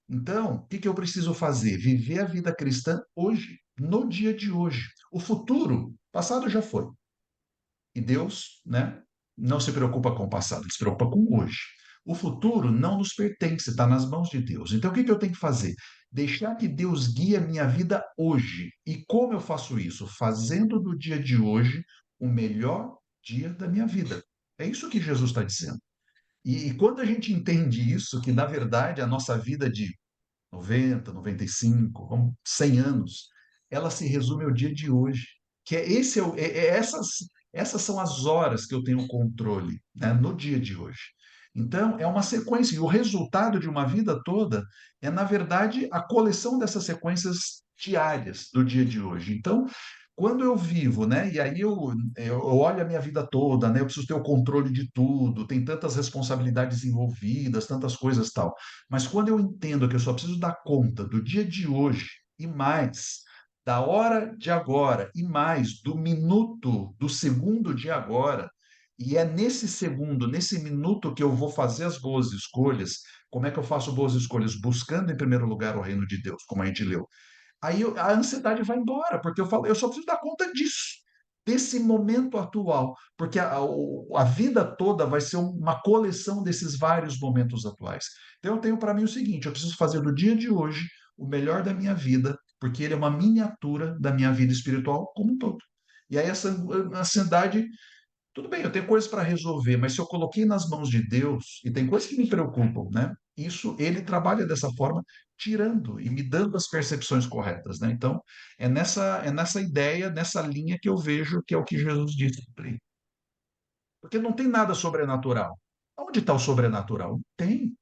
Então, o que que eu preciso fazer? Viver a vida cristã hoje, no dia de hoje. O futuro, passado já foi. E Deus, né, não se preocupa com o passado, ele se preocupa com o hoje. O futuro não nos pertence, está nas mãos de Deus. Então, o que que eu tenho que fazer? Deixar que Deus guie a minha vida hoje. E como eu faço isso? Fazendo do dia de hoje o melhor dia da minha vida. É isso que Jesus está dizendo. E quando a gente entende isso, que na verdade a nossa vida de 90, 95, 100 anos, ela se resume ao dia de hoje, que é esse essas são as horas que eu tenho controle, né, no dia de hoje. Então, é uma sequência, e o resultado de uma vida toda é, na verdade, a coleção dessas sequências diárias do dia de hoje. Então, quando eu vivo, né, e aí eu olho a minha vida toda, né, eu preciso ter o controle de tudo, tem tantas responsabilidades envolvidas, tantas coisas tal. Mas quando eu entendo que eu só preciso dar conta do dia de hoje e mais, da hora de agora e mais, do minuto, do segundo de agora, e é nesse segundo, nesse minuto que eu vou fazer as boas escolhas. Como é que eu faço boas escolhas? Buscando em primeiro lugar o reino de Deus, como a gente leu. A ansiedade vai embora, porque eu falo, eu só preciso dar conta disso. desse momento atual, porque a vida toda vai ser uma coleção desses vários momentos atuais. Então, eu tenho para mim o seguinte: eu preciso fazer do dia de hoje o melhor da minha vida, porque ele é uma miniatura da minha vida espiritual como um todo. E aí, essa ansiedade, tudo bem, eu tenho coisas para resolver, mas se eu coloquei nas mãos de Deus, e tem coisas que me preocupam, né? Isso, ele trabalha dessa forma, tirando e me dando as percepções corretas, né? Então, é nessa ideia, nessa linha que eu vejo que é o que Jesus disse. Porque não tem nada sobrenatural. Onde está o sobrenatural? Não tem.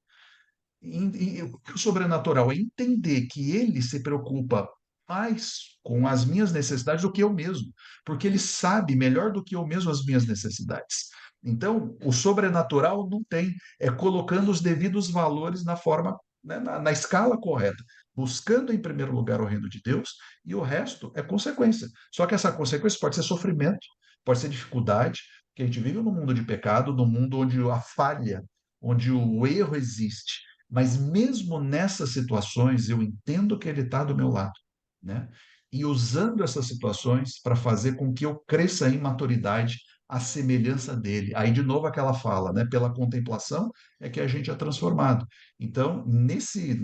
O que é o sobrenatural é entender que ele se preocupa mais com as minhas necessidades do que eu mesmo, porque ele sabe melhor do que eu mesmo as minhas necessidades. Então, o sobrenatural não tem, é colocando os devidos valores na forma, né, na escala correta, buscando em primeiro lugar o reino de Deus, e o resto é consequência. Só que essa consequência pode ser sofrimento, pode ser dificuldade, porque a gente vive num mundo de pecado, num mundo onde a falha, onde o erro existe. Mas mesmo nessas situações, eu entendo que ele está do meu lado, né? E usando essas situações para fazer com que eu cresça em maturidade à semelhança dele. Aí, de novo, aquela fala, né? Pela contemplação é que a gente é transformado. Então, nesse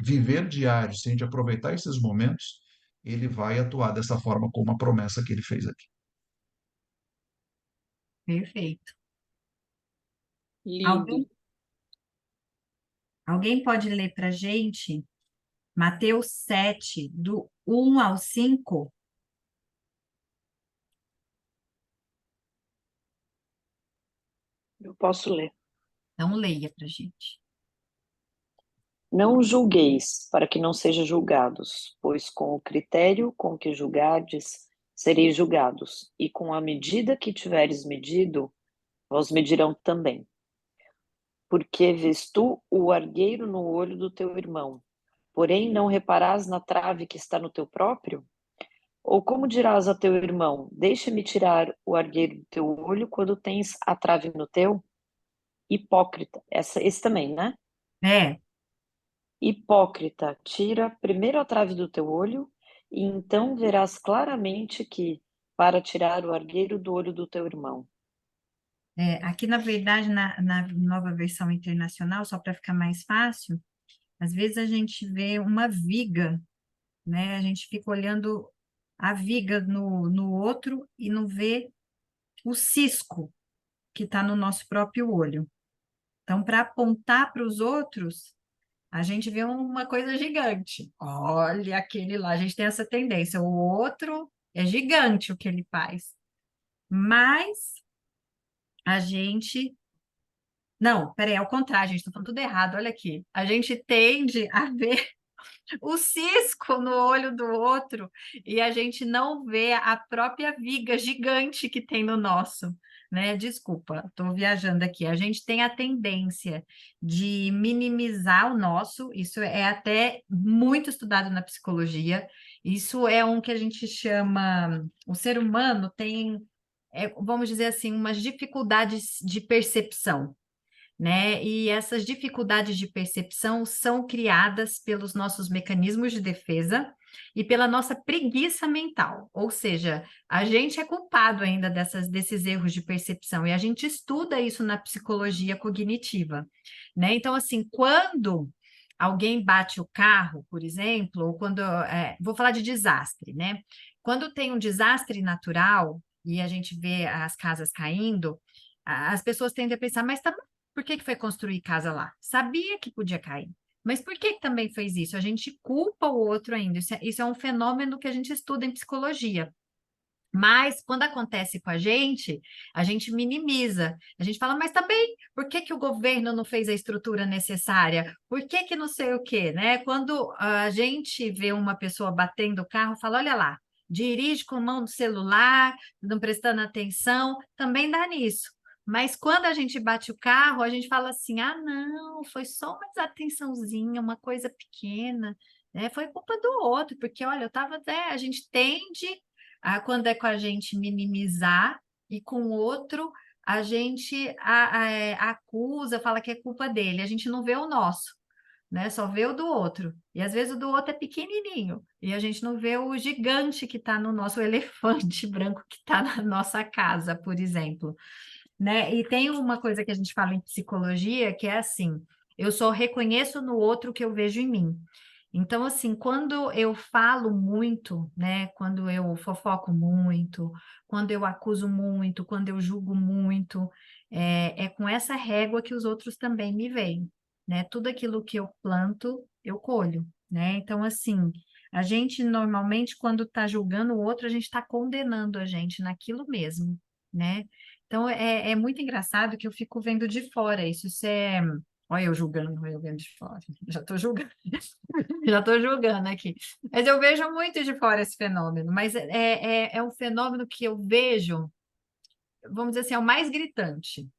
viver diário, se a gente aproveitar esses momentos, ele vai atuar dessa forma como a promessa que ele fez aqui. Perfeito. Lindo. Alguém pode ler para a gente Mateus 7, do 1 ao 5? Eu posso ler. Então, leia para a gente. Não julgueis, para que não sejam julgados, pois com o critério com que julgardes, sereis julgados, e com a medida que tiveres medido, vos medirão também. Porque vês tu o argueiro no olho do teu irmão, porém não reparás na trave que está no teu próprio? Ou como dirás a teu irmão, deixa-me tirar o argueiro do teu olho quando tens a trave no teu? Hipócrita, esse também, né? É, Hipócrita, tira primeiro a trave do teu olho, e então verás claramente que, para tirar o argueiro do olho do teu irmão. aqui, na verdade, na nova versão internacional, só para ficar mais fácil, às vezes a gente vê uma viga, né? A gente fica olhando a viga no outro e não vê o cisco que está no nosso próprio olho. Então, para apontar para os outros, a gente vê uma coisa gigante. Olha aquele lá, a gente tem essa tendência. O outro é gigante o que ele faz. Mas a gente. Não, peraí, é o contrário, gente, estou falando tudo errado, olha aqui. A gente tende a ver o cisco no olho do outro e a gente não vê a própria viga gigante que tem no nosso, né? Desculpa, estou viajando aqui. A gente tem a tendência de minimizar o nosso, isso é até muito estudado na psicologia. Isso é um que a gente chama, o ser humano tem, vamos dizer assim, umas dificuldades de percepção, né? E essas dificuldades de percepção são criadas pelos nossos mecanismos de defesa e pela nossa preguiça mental. Ou seja, a gente é culpado ainda desses erros de percepção, e a gente estuda isso na psicologia cognitiva, né? Então, assim, quando alguém bate o carro, por exemplo, ou quando vou falar de desastre, né? Quando tem um desastre natural e a gente vê as casas caindo, as pessoas tendem a pensar, mas tá, por que foi construir casa lá? Sabia que podia cair. Mas por que também fez isso? A gente culpa o outro ainda. Isso é um fenômeno que a gente estuda em psicologia. Mas quando acontece com a gente minimiza. A gente fala, mas também, por que o governo não fez a estrutura necessária? Por que não sei o quê, né? Quando a gente vê uma pessoa batendo o carro, fala, olha lá, dirige com a mão do celular, não prestando atenção, também dá nisso. Mas quando a gente bate o carro, a gente fala assim, ah, não, foi só uma desatençãozinha, uma coisa pequena, né? Foi culpa do outro, porque, olha, a gente tende quando é com a gente minimizar, e com o outro a gente acusa, fala que é culpa dele, a gente não vê o nosso. né? Só vê o do outro. E às vezes o do outro é pequenininho. E a gente não vê o gigante que está no nosso, o elefante branco que está na nossa casa, por exemplo, né? E tem uma coisa que a gente fala em psicologia que é assim: eu só reconheço no outro o que eu vejo em mim. Então, assim, quando eu falo muito, né? Quando eu fofoco muito, quando eu acuso muito, quando eu julgo muito, é com essa régua que os outros também me veem, né? Tudo aquilo que eu planto, eu colho, né? Então, assim, a gente normalmente, quando está julgando o outro, a gente está condenando a gente naquilo mesmo, né? Então, é muito engraçado que eu fico vendo de fora isso. Isso é. Olha, eu julgando, eu vendo de fora. Já estou julgando, já estou julgando aqui. Mas eu vejo muito de fora esse fenômeno. Mas é um fenômeno que eu vejo, vamos dizer assim, é o mais gritante.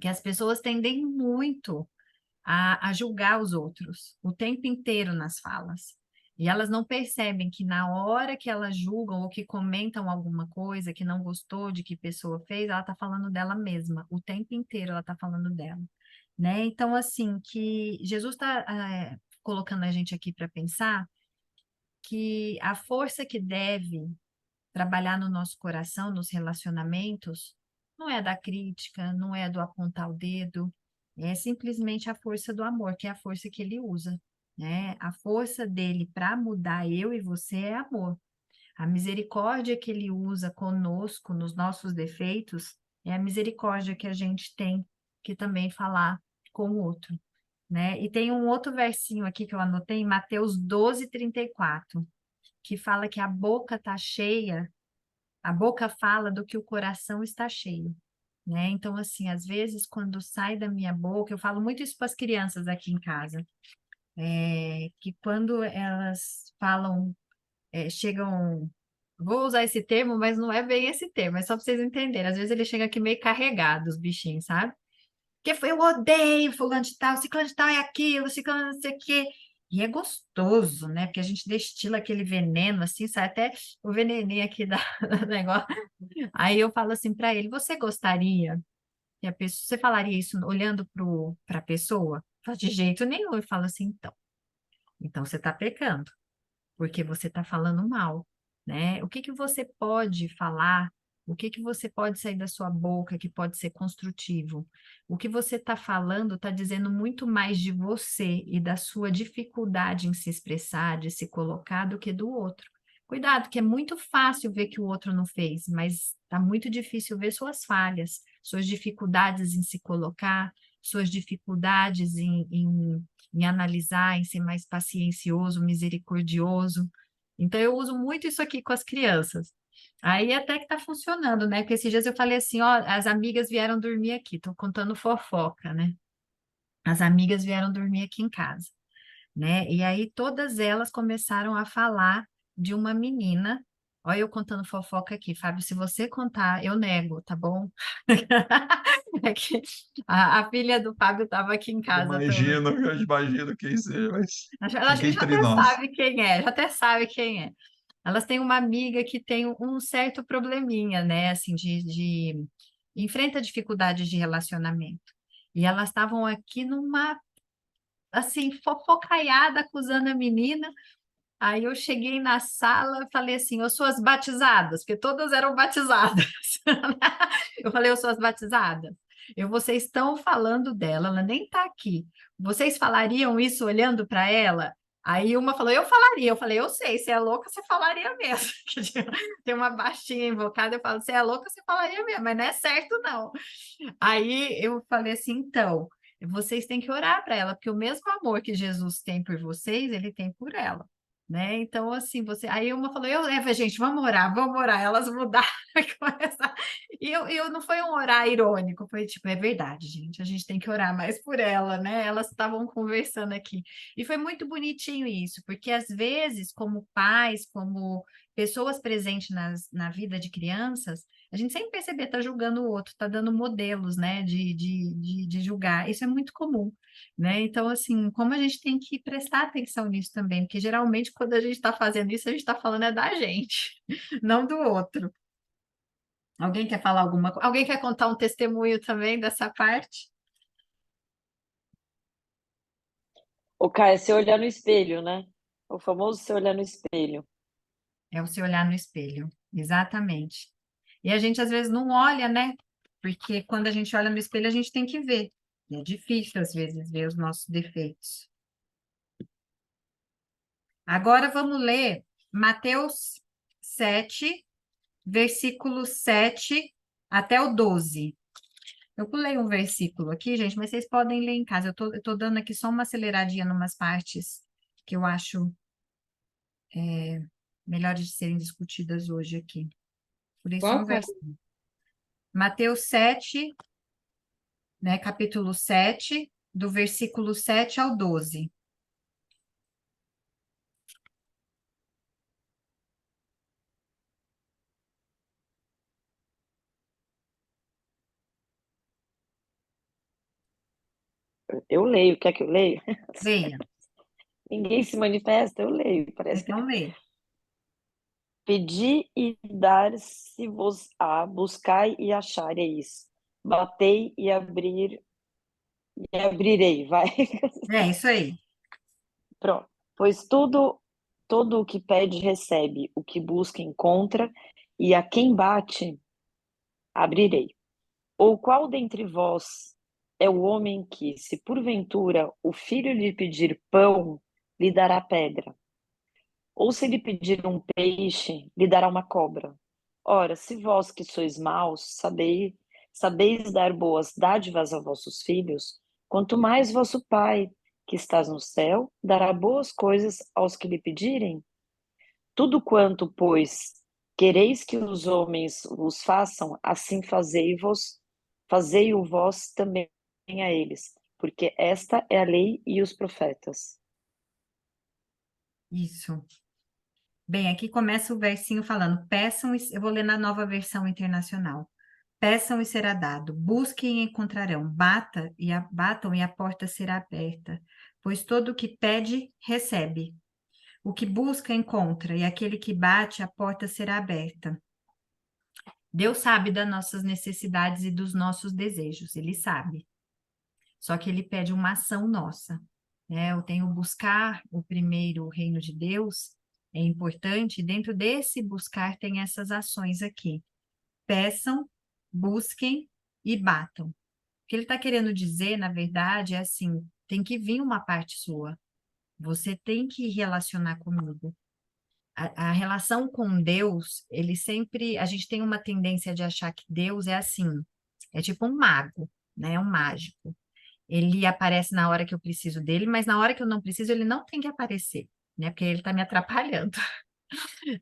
Que as pessoas tendem muito a julgar os outros o tempo inteiro nas falas. E elas não percebem que na hora que elas julgam ou que comentam alguma coisa que não gostou de que pessoa fez, ela está falando dela mesma. O tempo inteiro ela está falando dela, né? Então, assim, que Jesus está colocando a gente aqui para pensar que a força que deve trabalhar no nosso coração, nos relacionamentos, não é da crítica, não é do apontar o dedo, é simplesmente a força do amor, que é a força que ele usa, né? A força dele para mudar eu e você é amor. A misericórdia que ele usa conosco nos nossos defeitos é a misericórdia que a gente tem que também falar com o outro, né? E tem um outro versinho aqui que eu anotei, em Mateus 12:34, que fala que a boca está cheia, a boca fala do que o coração está cheio, né? Então, assim, às vezes, quando sai da minha boca, eu falo muito isso para as crianças aqui em casa, que quando elas falam, chegam. Vou usar esse termo, mas não é bem esse termo, é só para vocês entenderem. Às vezes ele chega aqui meio carregado, os bichinhos, sabe? Que foi, eu odeio fulano de tal, ciclano de tal é aquilo, ciclano não sei o quê. E é gostoso, né? Porque a gente destila aquele veneno, assim, sai até o veneninho aqui do negócio. Aí eu falo assim para ele: você gostaria que a pessoa, você falaria isso olhando para a pessoa? Fala, de jeito nenhum. Eu falo assim: então você está pecando, porque você está falando mal, né? O que que você pode falar? O que que você pode sair da sua boca que pode ser construtivo? O que você está falando está dizendo muito mais de você e da sua dificuldade em se expressar, de se colocar, do que do outro. Cuidado, que é muito fácil ver que o outro não fez, mas está muito difícil ver suas falhas, suas dificuldades em se colocar, suas dificuldades em analisar, em ser mais paciencioso, misericordioso. Então, eu uso muito isso aqui com as crianças. Aí até que tá funcionando, né? Porque esses dias eu falei assim, ó, as amigas vieram dormir aqui, tô contando fofoca, né? As amigas vieram dormir aqui em casa, né? E aí todas elas começaram a falar de uma menina. Olha eu contando fofoca aqui, Fábio, se você contar, eu nego, tá bom? É que a filha do Fábio estava aqui em casa também. Eu imagino quem seja, mas Ela fica já entre até nós. sabe quem é, já até sabe quem é. Elas têm uma amiga que tem um certo probleminha, né? Assim, enfrenta dificuldades de relacionamento. E elas estavam aqui numa, assim, fofocaiada, acusando a menina. Aí eu cheguei na sala e falei assim, eu sou as batizadas, porque todas eram batizadas. Eu falei, eu sou as batizadas. Vocês estão falando dela, ela nem está aqui. Vocês falariam isso olhando para ela? Aí uma falou, eu falaria. Eu falei, eu sei, se é louca, você falaria mesmo. Tem uma baixinha invocada, eu falo, se é louca, você falaria mesmo, mas não é certo, não. Aí eu falei assim, então, vocês têm que orar para ela, porque o mesmo amor que Jesus tem por vocês, ele tem por ela, né? Então, assim, aí uma falou, gente, vamos orar. Elas mudaram, começaram. E eu não foi um orar irônico, foi tipo, é verdade, gente, a gente tem que orar mais por ela, né? Elas estavam conversando aqui. E foi muito bonitinho isso, porque às vezes, como pais, como pessoas presentes na vida de crianças, a gente sem perceber está julgando o outro, está dando modelos, né, de julgar. Isso é muito comum, né? Então, assim, como a gente tem que prestar atenção nisso também, porque geralmente quando a gente está fazendo isso, a gente está falando é da gente, não do outro. Alguém quer falar alguma coisa? Alguém quer contar um testemunho também dessa parte? O Caio, é se olhar no espelho, né? O famoso se olhar no espelho. É o se olhar no espelho, exatamente. E a gente às vezes não olha, né? Porque quando a gente olha no espelho, a gente tem que ver. E é difícil, às vezes, ver os nossos defeitos. Agora vamos ler Mateus 7, versículo 7 até o 12. Eu pulei um versículo aqui, gente, mas vocês podem ler em casa. Eu tô dando aqui só uma aceleradinha em umas partes que eu acho melhores de serem discutidas hoje aqui. Por isso, Qual um que é? versículo. Mateus 7, né, capítulo 7, do versículo 7 ao 12. Eu leio, quer que eu leia? Leia. Ninguém se manifesta, eu leio, parece que. Então, lê. Pedi e dar-se-vos-á, buscai e achareis, batei e abrirei, vai. É isso aí. Pronto. Pois todo o que pede recebe, o que busca encontra, e a quem bate, abrirei. Ou qual dentre vós é o homem que, se porventura o filho lhe pedir pão, lhe dará pedra? Ou se lhe pedir um peixe, lhe dará uma cobra? Ora, se vós que sois maus, sabeis dar boas dádivas a vossos filhos, quanto mais vosso Pai, que estás no céu, dará boas coisas aos que lhe pedirem? Tudo quanto, pois, quereis que os homens vos façam, assim fazei-o vós também a eles, porque esta é a lei e os profetas. Isso. Bem, aqui começa o versinho falando: peçam, eu vou ler na nova versão internacional. Peçam e será dado, busquem e encontrarão, batam e a porta será aberta. Pois todo o que pede, recebe. O que busca, encontra, e aquele que bate, a porta será aberta. Deus sabe das nossas necessidades e dos nossos desejos, Ele sabe. Só que Ele pede uma ação nossa, né? Eu tenho buscar o primeiro reino de Deus, é importante, e dentro desse buscar tem essas ações aqui. Peçam, busquem e batam. O que ele está querendo dizer, na verdade, é assim: tem que vir uma parte sua. Você tem que relacionar comigo. A relação com Deus, ele sempre. A gente tem uma tendência de achar que Deus é assim, é tipo um mago, né? É um mágico. Ele aparece na hora que eu preciso dele, mas na hora que eu não preciso, ele não tem que aparecer, né? Porque ele está me atrapalhando.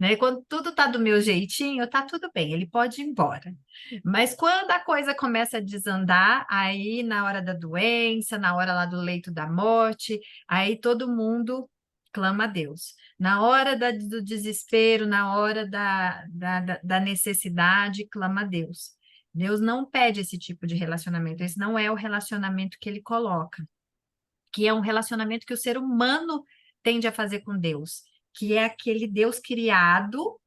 Né? Quando tudo tá do meu jeitinho, tá tudo bem, ele pode ir embora. Mas quando a coisa começa a desandar, aí na hora da doença, na hora lá do leito da morte, aí todo mundo clama a Deus. Na hora do desespero, na hora da necessidade, clama a Deus. Deus não pede esse tipo de relacionamento, esse não é o relacionamento que ele coloca, que é um relacionamento que o ser humano tende a fazer com Deus, que é aquele Deus criado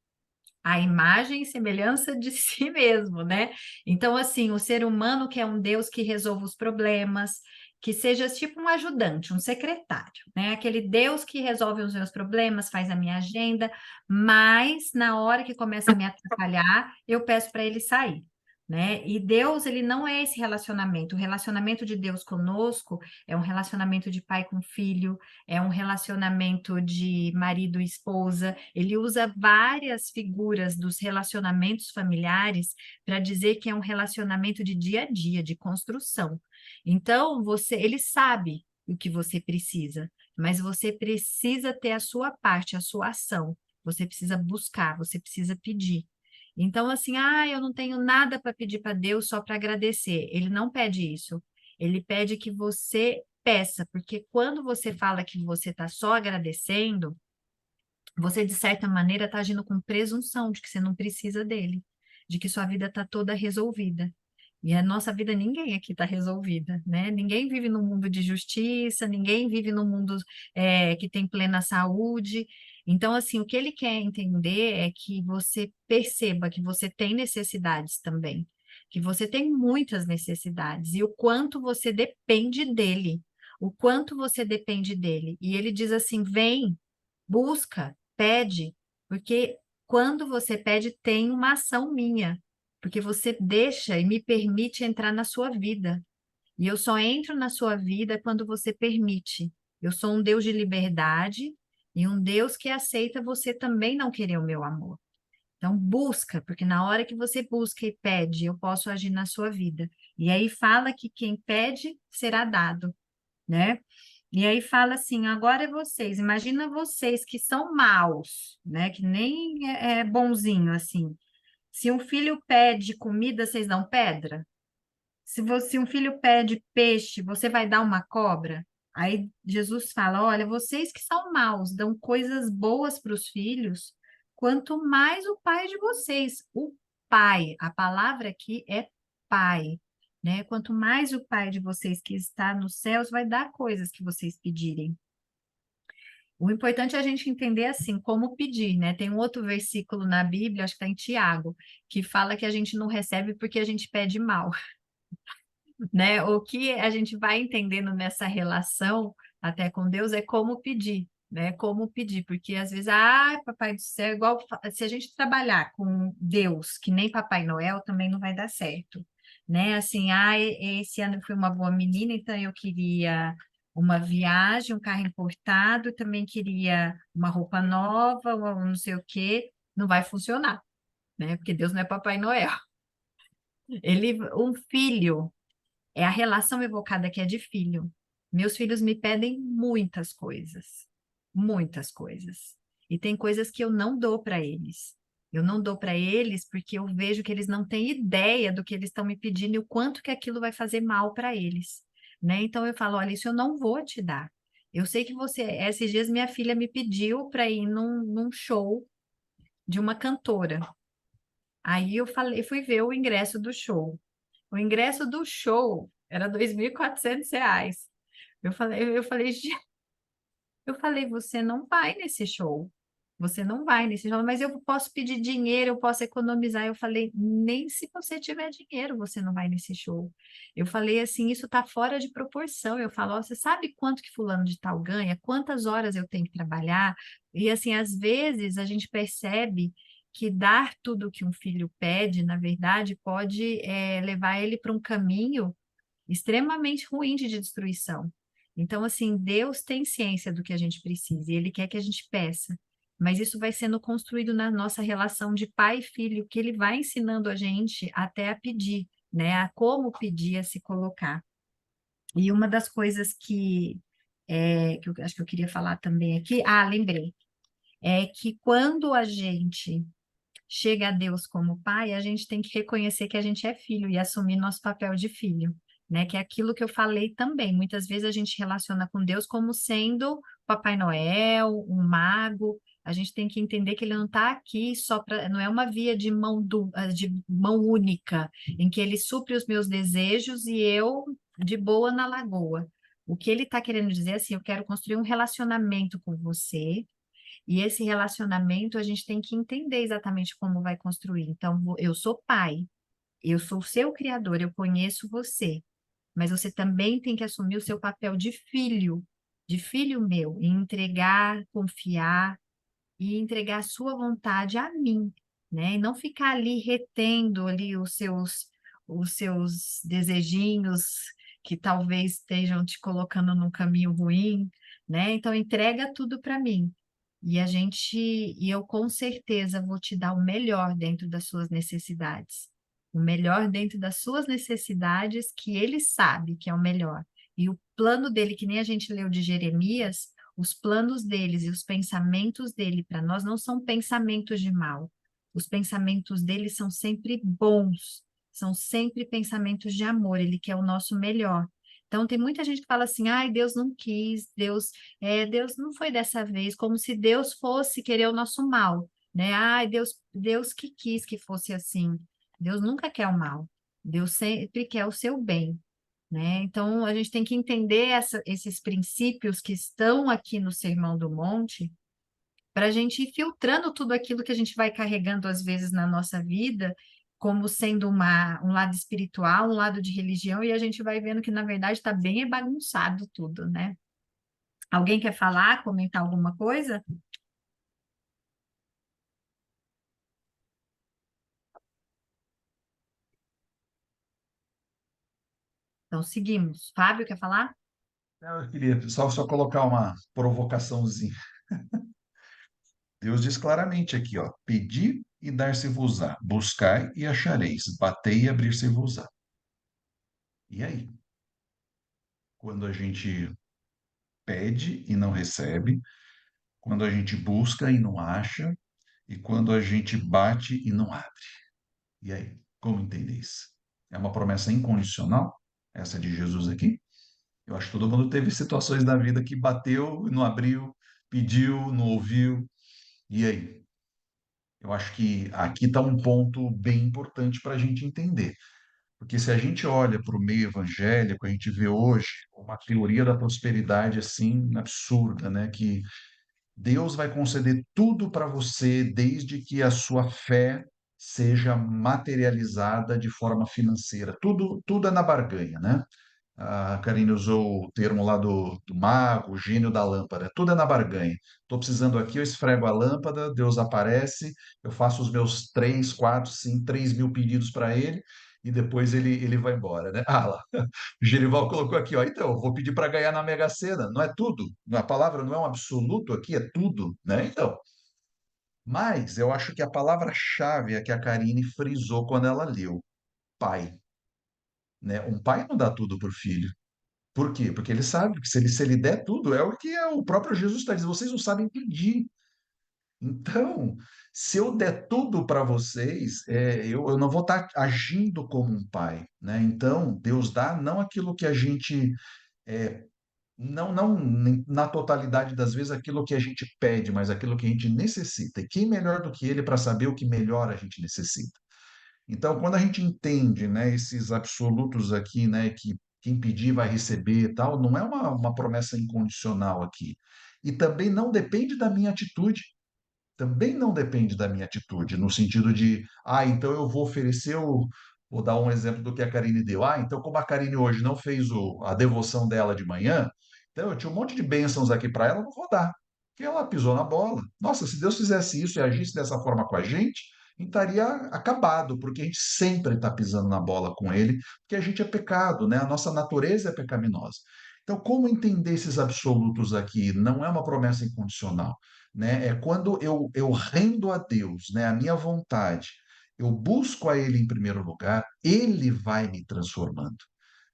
à imagem e semelhança de si mesmo, né? Então, assim, o ser humano quer um Deus que resolva os problemas, que seja tipo um ajudante, um secretário, né? Aquele Deus que resolve os meus problemas, faz a minha agenda, mas na hora que começa a me atrapalhar, eu peço para ele sair. Né? E Deus, ele não é esse relacionamento. O relacionamento de Deus conosco é um relacionamento de pai com filho, é um relacionamento de marido e esposa. Ele usa várias figuras dos relacionamentos familiares para dizer que é um relacionamento de dia a dia, de construção. Então, ele sabe o que você precisa, mas você precisa ter a sua parte, a sua ação. Você precisa buscar, você precisa pedir. Então, assim, eu não tenho nada para pedir para Deus só para agradecer. Ele não pede isso. Ele pede que você peça, porque quando você fala que você está só agradecendo, você, de certa maneira, está agindo com presunção de que você não precisa dele, de que sua vida está toda resolvida. E a nossa vida, ninguém aqui está resolvida, né? Ninguém vive num mundo de justiça, ninguém vive num mundo que tem plena saúde. Então, assim, o que ele quer entender é que você perceba que você tem necessidades também, que você tem muitas necessidades e o quanto você depende dele. o quanto você depende dele. E ele diz assim: vem, busca, pede, porque quando você pede, tem uma ação minha, porque você deixa e me permite entrar na sua vida. E eu só entro na sua vida quando você permite. Eu sou um Deus de liberdade e um Deus que aceita você também não querer o meu amor. Então, busca, porque na hora que você busca e pede, eu posso agir na sua vida. E aí fala que quem pede será dado, né? E aí fala assim, agora é vocês, imagina vocês que são maus, né? Que nem é bonzinho assim. Se um filho pede comida, vocês dão pedra? Se um filho pede peixe, você vai dar uma cobra? Aí Jesus fala: olha, vocês que são maus, dão coisas boas para os filhos, quanto mais o pai de vocês. O pai, a palavra aqui é pai, né? Quanto mais o pai de vocês que está nos céus vai dar coisas que vocês pedirem. O importante é a gente entender assim, como pedir, né? Tem um outro versículo na Bíblia, acho que está em Tiago, que fala que a gente não recebe porque a gente pede mal, né? O que a gente vai entendendo nessa relação até com Deus é como pedir, né? Como pedir, porque às vezes, Papai do céu, igual se a gente trabalhar com Deus, que nem Papai Noel, também não vai dar certo, né? Assim, esse ano eu fui uma boa menina, então eu queria uma viagem, um carro importado, também queria uma roupa nova, ou não sei o quê, não vai funcionar, né? Porque Deus não é Papai Noel. Um filho é a relação evocada que é de filho. Meus filhos me pedem muitas coisas, muitas coisas. E tem coisas que eu não dou para eles. Eu não dou para eles porque eu vejo que eles não têm ideia do que eles estão me pedindo e o quanto que aquilo vai fazer mal para eles, né? Então eu falo, olha, isso eu não vou te dar. Eu sei que esses dias minha filha me pediu para ir num show de uma cantora. Aí eu falei, fui ver o ingresso do show. O ingresso do show era R$ 2.400. Eu falei, você não vai nesse show. Você não vai nesse show, mas eu posso pedir dinheiro, eu posso economizar. Eu falei, nem se você tiver dinheiro, você não vai nesse show. Eu falei assim, isso está fora de proporção. Eu falo, ó, você sabe quanto que fulano de tal ganha? Quantas horas eu tenho que trabalhar? E assim, às vezes a gente percebe que dar tudo que um filho pede, na verdade, pode levar ele para um caminho extremamente ruim de destruição. Então, assim, Deus tem ciência do que a gente precisa e Ele quer que a gente peça. Mas isso vai sendo construído na nossa relação de pai e filho, que Ele vai ensinando a gente até a pedir, né? A como pedir, a se colocar. E uma das coisas que eu acho que eu queria falar também aqui, lembrei, é que quando a gente chega a Deus como pai, a gente tem que reconhecer que a gente é filho e assumir nosso papel de filho, né? Que é aquilo que eu falei também. Muitas vezes a gente relaciona com Deus como sendo Papai Noel, um mago. A gente tem que entender que ele não está aqui só para, não é uma via de mão única, em que ele supre os meus desejos e eu de boa na lagoa. O que ele está querendo dizer é assim, eu quero construir um relacionamento com você, e esse relacionamento a gente tem que entender exatamente como vai construir. Então, eu sou pai, eu sou o seu criador, eu conheço você, mas você também tem que assumir o seu papel de filho meu, e entregar, confiar e entregar a sua vontade a mim, né? E não ficar ali retendo ali os seus desejinhos que talvez estejam te colocando num caminho ruim, né? Então entrega tudo para mim. E eu com certeza vou te dar o melhor dentro das suas necessidades. O melhor dentro das suas necessidades que ele sabe que é o melhor. E o plano dele, que nem a gente leu de Jeremias, os planos deles e os pensamentos dele para nós não são pensamentos de mal. Os pensamentos dele são sempre bons, são sempre pensamentos de amor. Ele quer o nosso melhor. Então, tem muita gente que fala assim: ai, Deus não quis, Deus não foi dessa vez, como se Deus fosse querer o nosso mal, né? Ai, Deus que quis que fosse assim. Deus nunca quer o mal. Deus sempre quer o seu bem, né? Então, a gente tem que entender esses princípios que estão aqui no Sermão do Monte, para a gente ir filtrando tudo aquilo que a gente vai carregando, às vezes, na nossa vida, como sendo um lado espiritual, um lado de religião, e a gente vai vendo que, na verdade, está bem bagunçado tudo, né? Alguém quer falar, comentar alguma coisa? Então, seguimos. Fábio, quer falar? Eu queria só colocar uma provocaçãozinha. Deus diz claramente aqui, ó, pedi e dar-se-vos-á, buscai e achareis, batei e abrir-se-vos-á. E aí? Quando a gente pede e não recebe, quando a gente busca e não acha, e quando a gente bate e não abre. E aí? Como entender isso? É uma promessa incondicional, essa de Jesus aqui? Eu acho que todo mundo teve situações na vida que bateu e não abriu, pediu, não ouviu. E aí? Eu acho que aqui está um ponto bem importante para a gente entender. Porque se a gente olha para o meio evangélico, a gente vê hoje uma teoria da prosperidade assim absurda, né? Que Deus vai conceder tudo para você desde que a sua fé seja materializada de forma financeira. Tudo é na barganha, né? A Karine usou o termo lá do mago, o gênio da lâmpada. Tudo é na barganha. Estou precisando aqui, eu esfrego a lâmpada, Deus aparece, eu faço os meus 3, 4, 5, 3 mil pedidos para ele e depois ele vai embora, né? Ah lá, o Gerival colocou aqui, ó, então, eu vou pedir para ganhar na Mega Sena. Não é tudo. A palavra não é um absoluto aqui, é tudo, né? Então, mas eu acho que a palavra-chave é que a Karine frisou quando ela leu, pai, né? Um pai não dá tudo para o filho. Por quê? Porque ele sabe que se ele der tudo, é o que o próprio Jesus está dizendo, vocês não sabem pedir. Então, se eu der tudo para vocês, eu não vou estar agindo como um pai, né? Então, Deus dá não aquilo que a gente, é, na totalidade das vezes, aquilo que a gente pede, mas aquilo que a gente necessita. E quem melhor do que ele para saber o que melhor a gente necessita? Então, quando a gente entende, né, esses absolutos aqui, né, que quem pedir vai receber e tal, não é uma promessa incondicional aqui. E também não depende da minha atitude. Também não depende da minha atitude, no sentido de, então eu vou oferecer vou dar um exemplo do que a Karine deu. Então como a Karine hoje não fez a devoção dela de manhã, então eu tinha um monte de bênçãos aqui para ela, não vou dar, porque ela pisou na bola. Nossa, se Deus fizesse isso e agisse dessa forma com a gente estaria acabado, porque a gente sempre está pisando na bola com ele, porque a gente é pecado, né? A nossa natureza é pecaminosa. Então, como entender esses absolutos aqui? Não é uma promessa incondicional, né? É quando eu rendo a Deus, né, a minha vontade, eu busco a Ele em primeiro lugar, Ele vai me transformando,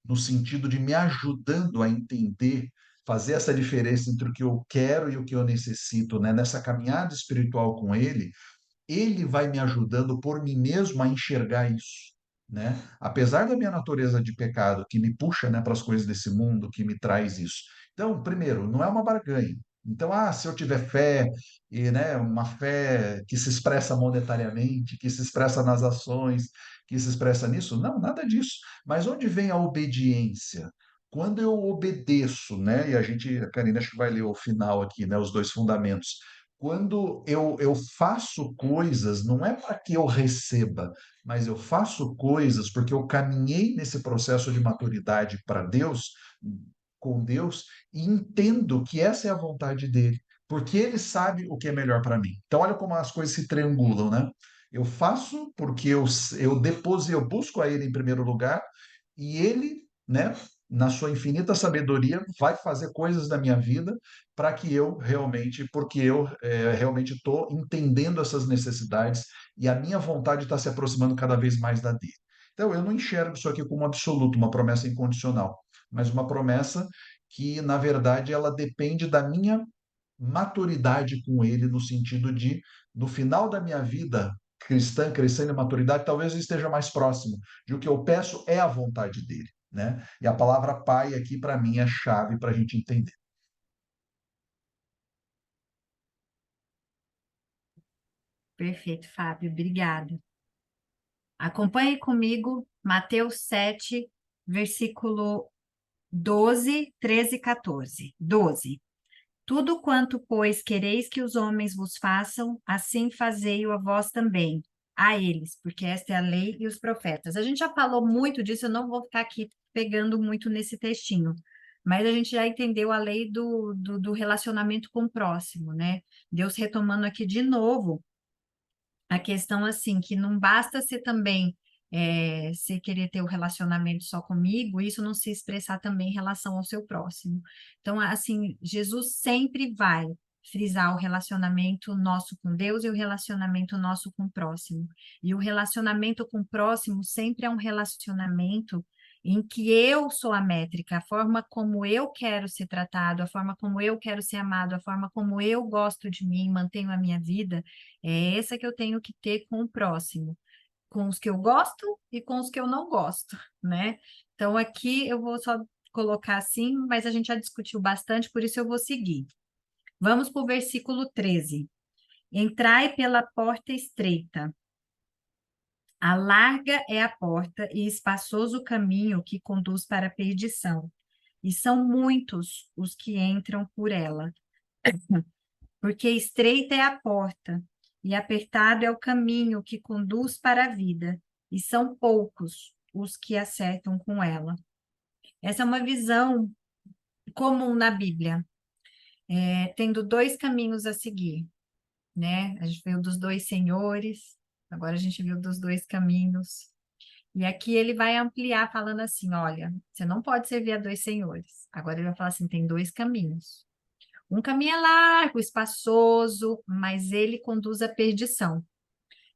no sentido de me ajudando a entender, fazer essa diferença entre o que eu quero e o que eu necessito, né? Nessa caminhada espiritual com Ele vai me ajudando por mim mesmo a enxergar isso, né? Apesar da minha natureza de pecado que me puxa, né, para as coisas desse mundo, que me traz isso. Então, primeiro, não é uma barganha. Então, se eu tiver fé, e, né, uma fé que se expressa monetariamente, que se expressa nas ações, que se expressa nisso, não, nada disso. Mas onde vem a obediência? Quando eu obedeço, né? E a Karina, acho que vai ler o final aqui, né? Os dois fundamentos. Quando eu faço coisas, não é para que eu receba, mas eu faço coisas porque eu caminhei nesse processo de maturidade para Deus, com Deus, e entendo que essa é a vontade dele, porque ele sabe o que é melhor para mim. Então, olha como as coisas se triangulam, né? Eu faço porque eu busco a ele em primeiro lugar, e ele, né, na sua infinita sabedoria, vai fazer coisas da minha vida para que eu realmente, porque eu realmente estou entendendo essas necessidades e a minha vontade está se aproximando cada vez mais da dele. Então, eu não enxergo isso aqui como um absoluto, uma promessa incondicional, mas uma promessa que, na verdade, ela depende da minha maturidade com ele, no sentido de, no final da minha vida cristã, crescendo em maturidade, talvez eu esteja mais próximo de o que eu peço é a vontade dele, né? E a palavra pai aqui, para mim, é chave para a gente entender. Perfeito, Fábio, obrigada. Acompanhe comigo Mateus 7, versículo 12, 13 e 14. 12. Tudo quanto, pois, quereis que os homens vos façam, assim fazei-o a vós também, a eles, porque esta é a lei e os profetas. A gente já falou muito disso, eu não vou ficar aqui pegando muito nesse textinho, mas a gente já entendeu a lei do relacionamento com o próximo, né? Deus retomando aqui de novo a questão assim, que não basta ser também você querer ter o relacionamento só comigo, isso não se expressar também em relação ao seu próximo. Então, assim, Jesus sempre vai frisar o relacionamento nosso com Deus e o relacionamento nosso com o próximo. E o relacionamento com o próximo sempre é um relacionamento em que eu sou a métrica, a forma como eu quero ser tratado, a forma como eu quero ser amado, a forma como eu gosto de mim, mantenho a minha vida, é essa que eu tenho que ter com o próximo, com os que eu gosto e com os que eu não gosto, né? Então, aqui eu vou só colocar assim, mas a gente já discutiu bastante, por isso eu vou seguir. Vamos para o versículo 13. Entrai pela porta estreita. A larga é a porta e espaçoso o caminho que conduz para a perdição, e são muitos os que entram por ela. Porque estreita é a porta, e apertado é o caminho que conduz para a vida, e são poucos os que acertam com ela. Essa é uma visão comum na Bíblia, tendo dois caminhos a seguir, né? A gente viu dos dois senhores, agora a gente viu dos dois caminhos. E aqui ele vai ampliar, falando assim: olha, você não pode servir a dois senhores. Agora ele vai falar assim: tem dois caminhos. Um caminho é largo, espaçoso, mas ele conduz à perdição.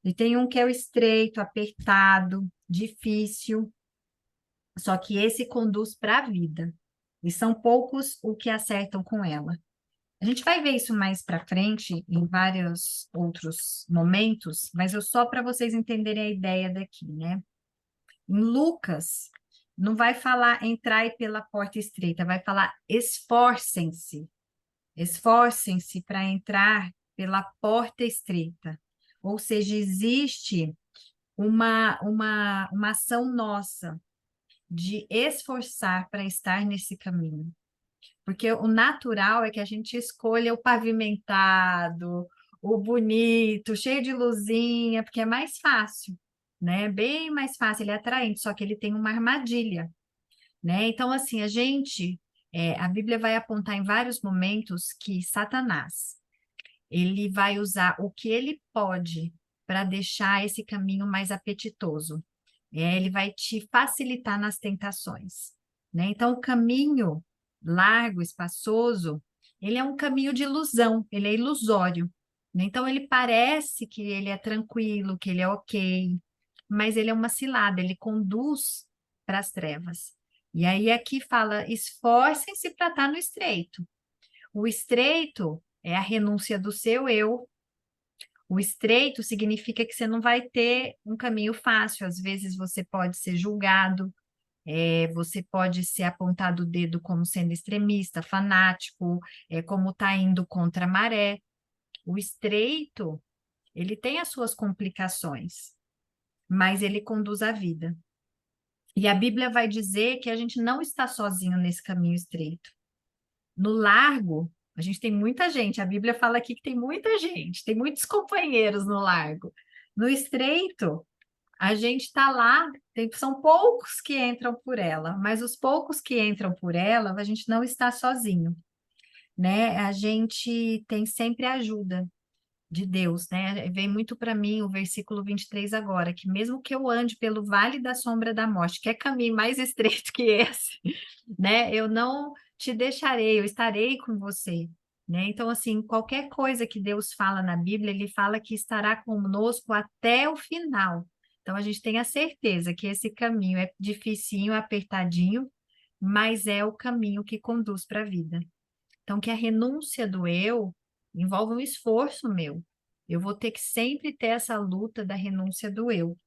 E tem um que é o estreito, apertado, difícil, só que esse conduz para a vida. E são poucos o que acertam com ela. A gente vai ver isso mais para frente, em vários outros momentos, mas eu só para vocês entenderem a ideia daqui, né? Em Lucas, não vai falar entrai pela porta estreita, vai falar esforcem-se. Esforcem-se para entrar pela porta estreita. Ou seja, existe uma ação nossa de esforçar para estar nesse caminho. Porque o natural é que a gente escolha o pavimentado, o bonito, cheio de luzinha, porque é mais fácil, né? Bem mais fácil, ele é atraente, só que ele tem uma armadilha, né? Então, assim, a Bíblia vai apontar em vários momentos que Satanás, ele vai usar o que ele pode para deixar esse caminho mais apetitoso. Ele vai te facilitar nas tentações, né? Então, o caminho largo, espaçoso, ele é um caminho de ilusão, ele é ilusório, né? Então, ele parece que ele é tranquilo, que ele é ok, mas ele é uma cilada, ele conduz para as trevas. E aí aqui fala, esforcem-se para estar no estreito. O estreito é a renúncia do seu eu. O estreito significa que você não vai ter um caminho fácil. Às vezes você pode ser julgado, você pode ser apontado o dedo como sendo extremista, fanático, como está indo contra a maré. O estreito, ele tem as suas complicações, mas ele conduz à vida. E a Bíblia vai dizer que a gente não está sozinho nesse caminho estreito. No largo, a gente tem muita gente. A Bíblia fala aqui que tem muita gente, tem muitos companheiros no largo. No estreito, a gente está lá, são poucos que entram por ela, mas os poucos que entram por ela, a gente não está sozinho, né? A gente tem sempre a ajuda de Deus, né? Vem muito para mim o versículo 23 agora, que mesmo que eu ande pelo vale da sombra da morte, que é caminho mais estreito que esse, né? Eu não te deixarei, eu estarei com você, né? Então, assim, qualquer coisa que Deus fala na Bíblia, ele fala que estará conosco até o final. Então, a gente tem a certeza que esse caminho é dificinho, apertadinho, mas é o caminho que conduz para a vida. Então, que a renúncia do eu envolve um esforço meu. Eu vou ter que sempre ter essa luta da renúncia do eu.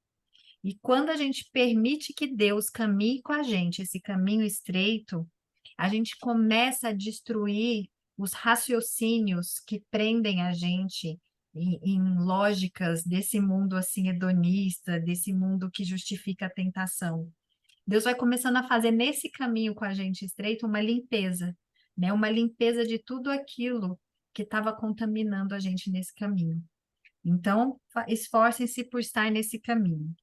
E quando a gente permite que Deus caminhe com a gente, esse caminho estreito, a gente começa a destruir os raciocínios que prendem a gente em lógicas desse mundo assim hedonista, desse mundo que justifica a tentação. Deus vai começando a fazer nesse caminho com a gente estreito uma limpeza, né? Uma limpeza de tudo aquilo que estava contaminando a gente nesse caminho. Então, esforcem-se por estar nesse caminho.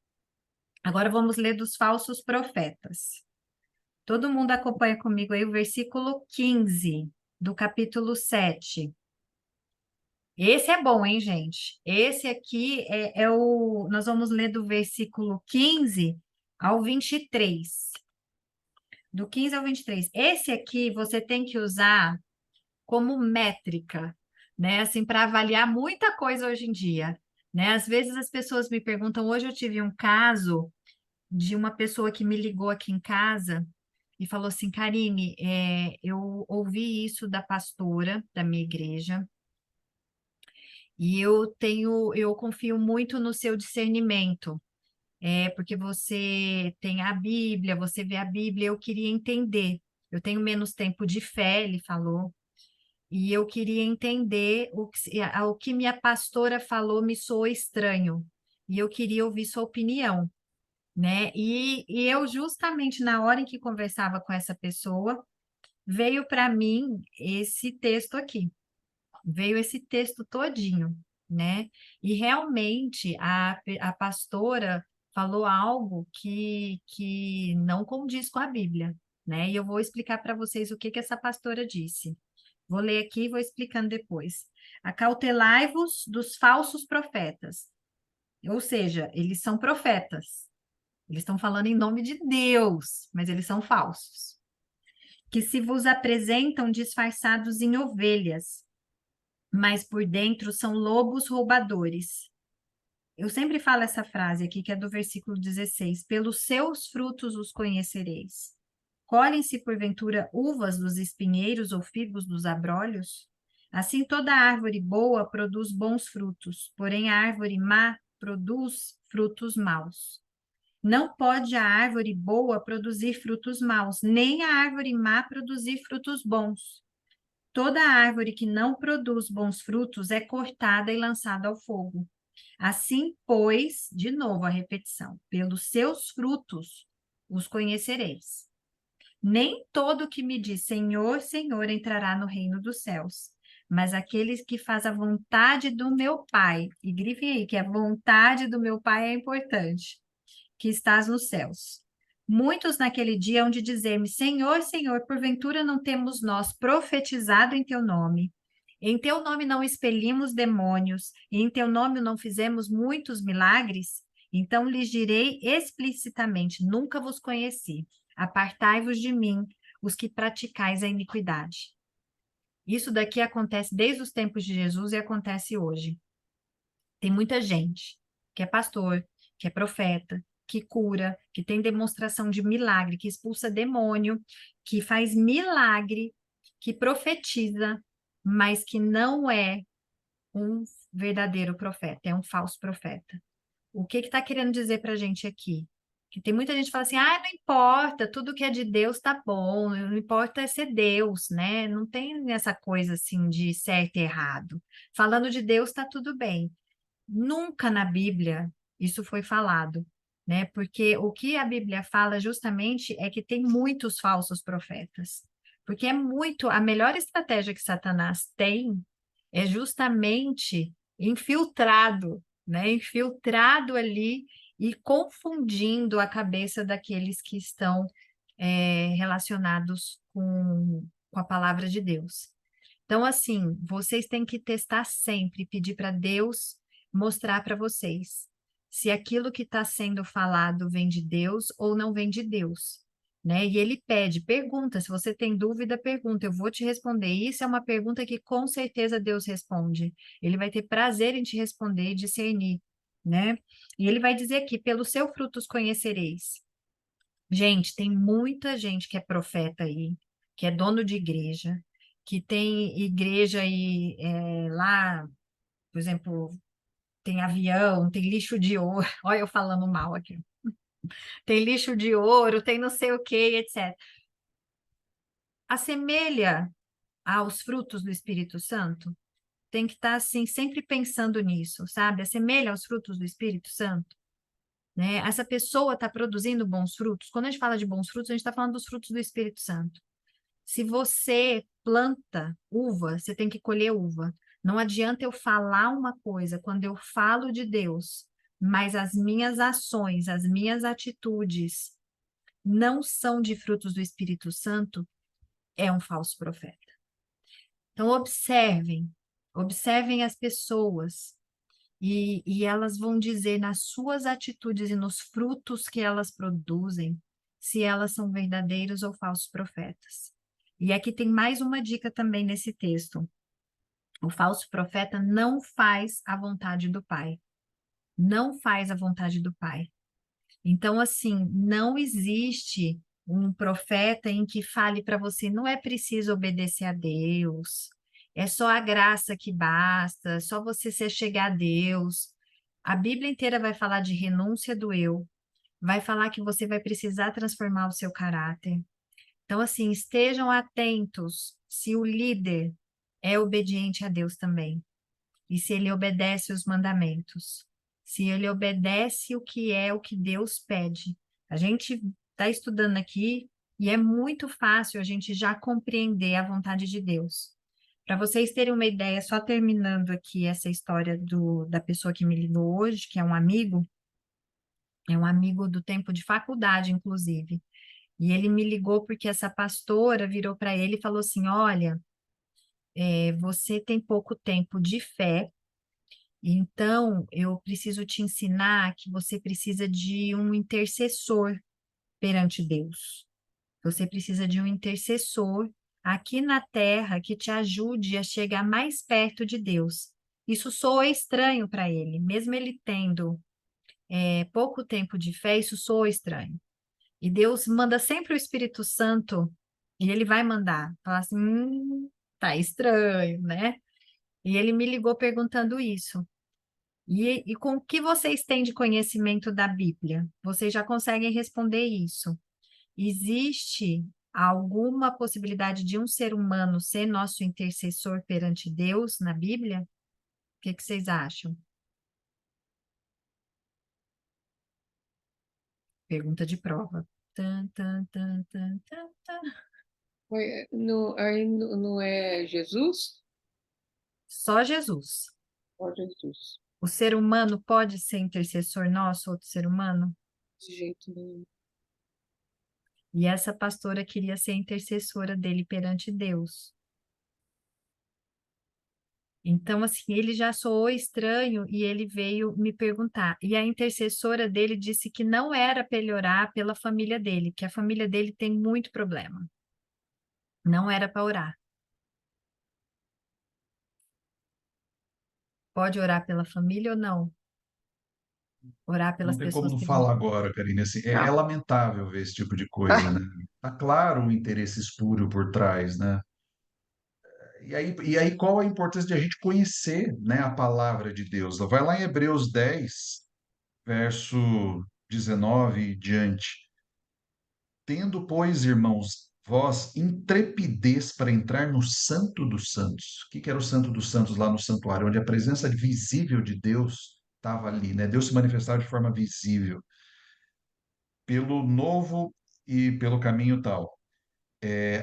Agora vamos ler dos falsos profetas. Todo mundo acompanha comigo aí o versículo 15 do capítulo 7. Esse é bom, hein, gente? Esse aqui nós vamos ler do versículo 15 ao 23. Do 15 ao 23. Esse aqui você tem que usar como métrica, né? Assim, para avaliar muita coisa hoje em dia, né? Às vezes as pessoas me perguntam, hoje eu tive um caso de uma pessoa que me ligou aqui em casa e falou assim, Karine, eu ouvi isso da pastora da minha igreja e eu confio muito no seu discernimento, porque você tem a Bíblia, você vê a Bíblia, eu queria entender. Eu tenho menos tempo de fé, ele falou, e eu queria entender o que minha pastora falou me soou estranho, e eu queria ouvir sua opinião, né? E eu, justamente na hora em que conversava com essa pessoa, veio para mim esse texto aqui, veio esse texto todinho, né? E realmente a pastora falou algo que não condiz com a Bíblia, né? E eu vou explicar para vocês o que que essa pastora disse. Vou ler aqui e vou explicando depois. Acautelai-vos dos falsos profetas. Ou seja, eles são profetas. Eles estão falando em nome de Deus, mas eles são falsos. Que se vos apresentam disfarçados em ovelhas, mas por dentro são lobos roubadores. Eu sempre falo essa frase aqui, que é do versículo 16. Pelos seus frutos os conhecereis. Colhem-se, porventura, uvas dos espinheiros ou figos dos abrolhos? Assim toda árvore boa produz bons frutos, porém a árvore má produz frutos maus. Não pode a árvore boa produzir frutos maus, nem a árvore má produzir frutos bons. Toda árvore que não produz bons frutos é cortada e lançada ao fogo. Assim, pois, de novo a repetição, pelos seus frutos os conhecereis. Nem todo que me diz Senhor, Senhor entrará no reino dos céus, mas aqueles que fazem a vontade do meu Pai, e grifem aí que a vontade do meu Pai é importante, que estás nos céus. Muitos naquele dia hão de dizer-me, Senhor, Senhor, porventura não temos nós profetizado em teu nome? Em teu nome não expelimos demônios, e em teu nome não fizemos muitos milagres? Então lhes direi explicitamente, nunca vos conheci. Apartai-vos de mim, os que praticais a iniquidade. Isso daqui acontece desde os tempos de Jesus e acontece hoje. Tem muita gente que é pastor, que é profeta, que cura, que tem demonstração de milagre, que expulsa demônio, que faz milagre, que profetiza, mas que não é um verdadeiro profeta, é um falso profeta. O que está querendo dizer para a gente aqui? Que tem muita gente que fala assim, não importa, tudo que é de Deus tá bom, não importa é ser Deus, né? Não tem essa coisa assim de certo e errado. Falando de Deus, tá tudo bem. Nunca na Bíblia isso foi falado, né? Porque o que a Bíblia fala justamente é que tem muitos falsos profetas. Porque a melhor estratégia que Satanás tem é justamente infiltrado, né? Infiltrado ali e confundindo a cabeça daqueles que estão relacionados com a palavra de Deus. Então, assim, vocês têm que testar sempre, pedir para Deus mostrar para vocês se aquilo que está sendo falado vem de Deus ou não vem de Deus, né? E ele pede, pergunta, se você tem dúvida, pergunta, eu vou te responder. Isso é uma pergunta que com certeza Deus responde. Ele vai ter prazer em te responder e discernir, né? E ele vai dizer aqui, pelos seus frutos conhecereis. Gente, tem muita gente que é profeta aí, que é dono de igreja, que tem igreja aí lá, por exemplo, tem avião, tem lixo de ouro. Olha eu falando mal aqui. Tem lixo de ouro, tem não sei o que, etc. Assemelha aos frutos do Espírito Santo? Tem que estar assim, sempre pensando nisso, sabe? Assemelha aos frutos do Espírito Santo, né? Essa pessoa está produzindo bons frutos. Quando a gente fala de bons frutos, a gente está falando dos frutos do Espírito Santo. Se você planta uva, você tem que colher uva. Não adianta eu falar uma coisa quando eu falo de Deus, mas as minhas ações, as minhas atitudes não são de frutos do Espírito Santo, é um falso profeta. Então, observem as pessoas, e elas vão dizer nas suas atitudes e nos frutos que elas produzem, se elas são verdadeiros ou falsos profetas. E aqui tem mais uma dica também nesse texto. O falso profeta não faz a vontade do Pai. Não faz a vontade do Pai. Então, assim, não existe um profeta em que fale para você, não é preciso obedecer a Deus, é só a graça que basta, só você se chegar a Deus. A Bíblia inteira vai falar de renúncia do eu, vai falar que você vai precisar transformar o seu caráter. Então, assim, estejam atentos se o líder é obediente a Deus também, e se ele obedece os mandamentos, se ele obedece o que Deus pede. A gente está estudando aqui e é muito fácil a gente já compreender a vontade de Deus. Para vocês terem uma ideia, só terminando aqui essa história da pessoa que me ligou hoje, que é um amigo do tempo de faculdade, inclusive. E ele me ligou porque essa pastora virou para ele e falou assim: Olha, você tem pouco tempo de fé, então eu preciso te ensinar que você precisa de um intercessor perante Deus. Você precisa de um intercessor aqui na terra que te ajude a chegar mais perto de Deus. Isso soa estranho para ele, mesmo ele tendo pouco tempo de fé, isso soa estranho. E Deus manda sempre o Espírito Santo, e ele vai mandar. Falar assim, tá estranho, né? E ele me ligou perguntando isso. E com o que vocês têm de conhecimento da Bíblia? Vocês já conseguem responder isso. Existe alguma possibilidade de um ser humano ser nosso intercessor perante Deus na Bíblia? O que vocês acham? Pergunta de prova. Tan, tan, tan, tan, tan, tan. Não é Jesus? Só Jesus. Ó Jesus, O ser humano pode ser intercessor nosso, outro ser humano? de jeito nenhum. E essa pastora queria ser intercessora dele perante Deus. Então, assim, ele já soou estranho e ele veio me perguntar. E a intercessora dele disse que não era para ele orar pela família dele, que a família dele tem muito problema. Não era para orar. Pode orar pela família ou não? Orar Não pelas tem como pessoas não que falar vão. agora, Karine. Assim, é lamentável ver esse tipo de coisa, né? Tá claro um interesse espúrio por trás, né? E aí, qual a importância de a gente conhecer, né, a palavra de Deus? Vai lá em Hebreus 10, verso 19 e diante. Tendo, pois, irmãos, vós intrepidez para entrar no Santo dos Santos. O que que era o Santo dos Santos lá no santuário? Onde a presença visível de Deus estava ali, né? Deus se manifestava de forma visível. Pelo novo e pelo caminho tal.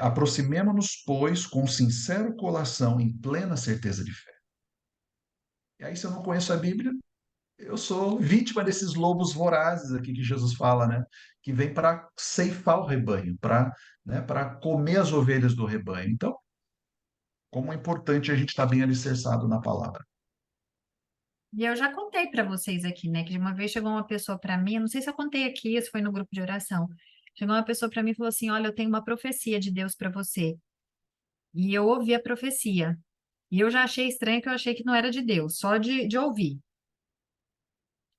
Aproximemo-nos, pois, com sincero coração, em plena certeza de fé. E aí, se eu não conheço a Bíblia, eu sou vítima desses lobos vorazes aqui que Jesus fala, né? Que vem para ceifar o rebanho, para comer as ovelhas do rebanho. Então, como é importante a gente estar bem alicerçado na palavra. E eu já contei para vocês aqui, né? Que de uma vez chegou uma pessoa para mim, eu não sei se eu contei aqui, se foi no grupo de oração. Chegou uma pessoa para mim e falou assim: Olha, eu tenho uma profecia de Deus para você. E eu ouvi a profecia. E eu já achei estranho, que eu achei que não era de Deus, só de ouvir.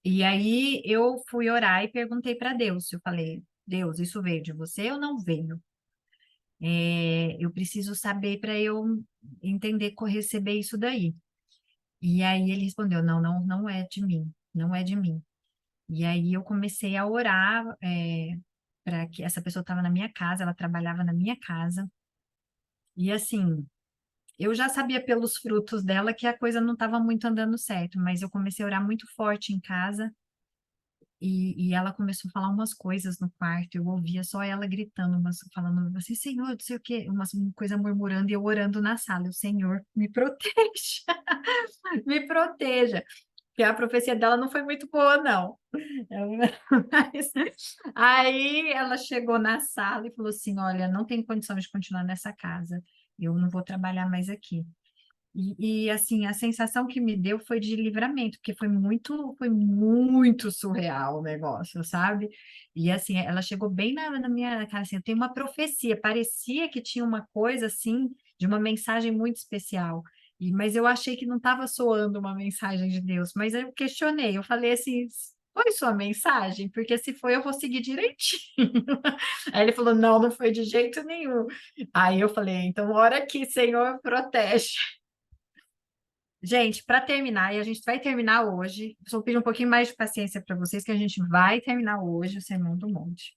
E aí eu fui orar e perguntei para Deus. Eu falei: Deus, isso veio de você ou não veio? Eu preciso saber para eu entender, receber isso daí. E aí ele respondeu: Não, não, não é de mim, não é de mim. E aí eu comecei a orar, para que essa pessoa estava na minha casa, ela trabalhava na minha casa. E assim, eu já sabia pelos frutos dela que a coisa não estava muito andando certo, mas eu comecei a orar muito forte em casa. E ela começou a falar umas coisas no quarto, eu ouvia só ela gritando, falando assim, Senhor, não sei o quê, uma coisa murmurando, e eu orando na sala, o Senhor, me proteja, me proteja. Porque a profecia dela não foi muito boa, não. Mas, aí ela chegou na sala e falou assim, olha, não tem condição de continuar nessa casa, eu não vou trabalhar mais aqui. Assim, a sensação que me deu foi de livramento, porque foi muito surreal o negócio, sabe? E assim, ela chegou bem na minha cara, assim, eu tenho uma profecia, parecia que tinha uma coisa assim, de uma mensagem muito especial. Mas eu achei que não estava soando uma mensagem de Deus, mas eu questionei, eu falei assim, foi sua mensagem? Porque se foi, eu vou seguir direitinho. Aí ele falou, não, não foi de jeito nenhum. Aí eu falei, então ora aqui, Senhor, protege. Gente, para terminar, e a gente vai terminar hoje, só pedir um pouquinho mais de paciência para vocês, que a gente vai terminar hoje o Sermão do Monte.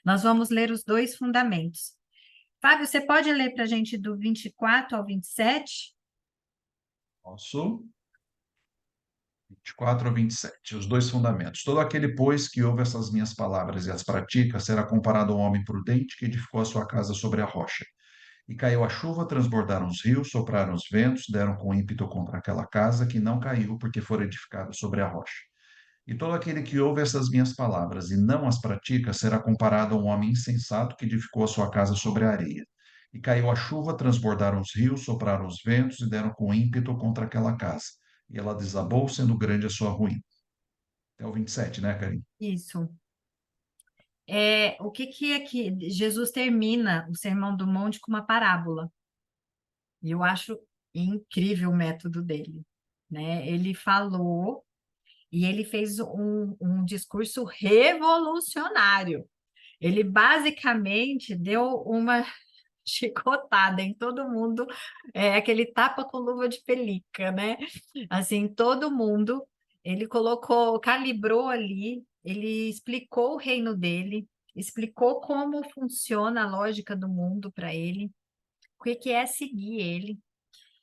Nós vamos ler os dois fundamentos. Fábio, você pode ler para a gente do 24 ao 27? Posso? 24 a 27, os dois fundamentos. Todo aquele, pois, que ouve essas minhas palavras e as pratica, será comparado a um homem prudente que edificou a sua casa sobre a rocha. E caiu a chuva, transbordaram os rios, sopraram os ventos, deram com ímpeto contra aquela casa, que não caiu, porque fora edificada sobre a rocha. E todo aquele que ouve essas minhas palavras e não as pratica, será comparado a um homem insensato que edificou a sua casa sobre a areia. E caiu a chuva, transbordaram os rios, sopraram os ventos e deram com ímpeto contra aquela casa. E ela desabou, sendo grande a sua ruína. Até o 27, né, Karine? Isso. O que é que Jesus termina o Sermão do Monte com uma parábola? E eu acho incrível o método dele, né? Ele falou e ele fez um discurso revolucionário. Ele basicamente deu uma chicotada em todo mundo, aquele tapa com luva de pelica, né? Assim, todo mundo, ele colocou, calibrou ali, ele explicou o reino dele, explicou como funciona a lógica do mundo para ele, o que que é seguir ele.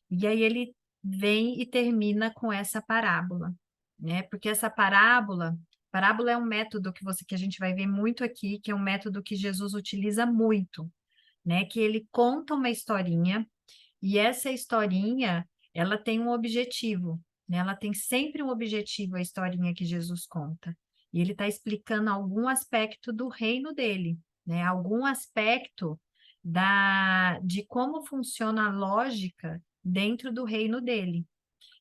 E aí ele vem e termina com essa parábola, né? Porque essa parábola é um método que a gente vai ver muito aqui, que é um método que Jesus utiliza muito, né? Que ele conta uma historinha e essa historinha, ela tem um objetivo, né? Ela tem sempre um objetivo, a historinha que Jesus conta. E ele está explicando algum aspecto do reino dele, né? Algum aspecto de como funciona a lógica dentro do reino dele.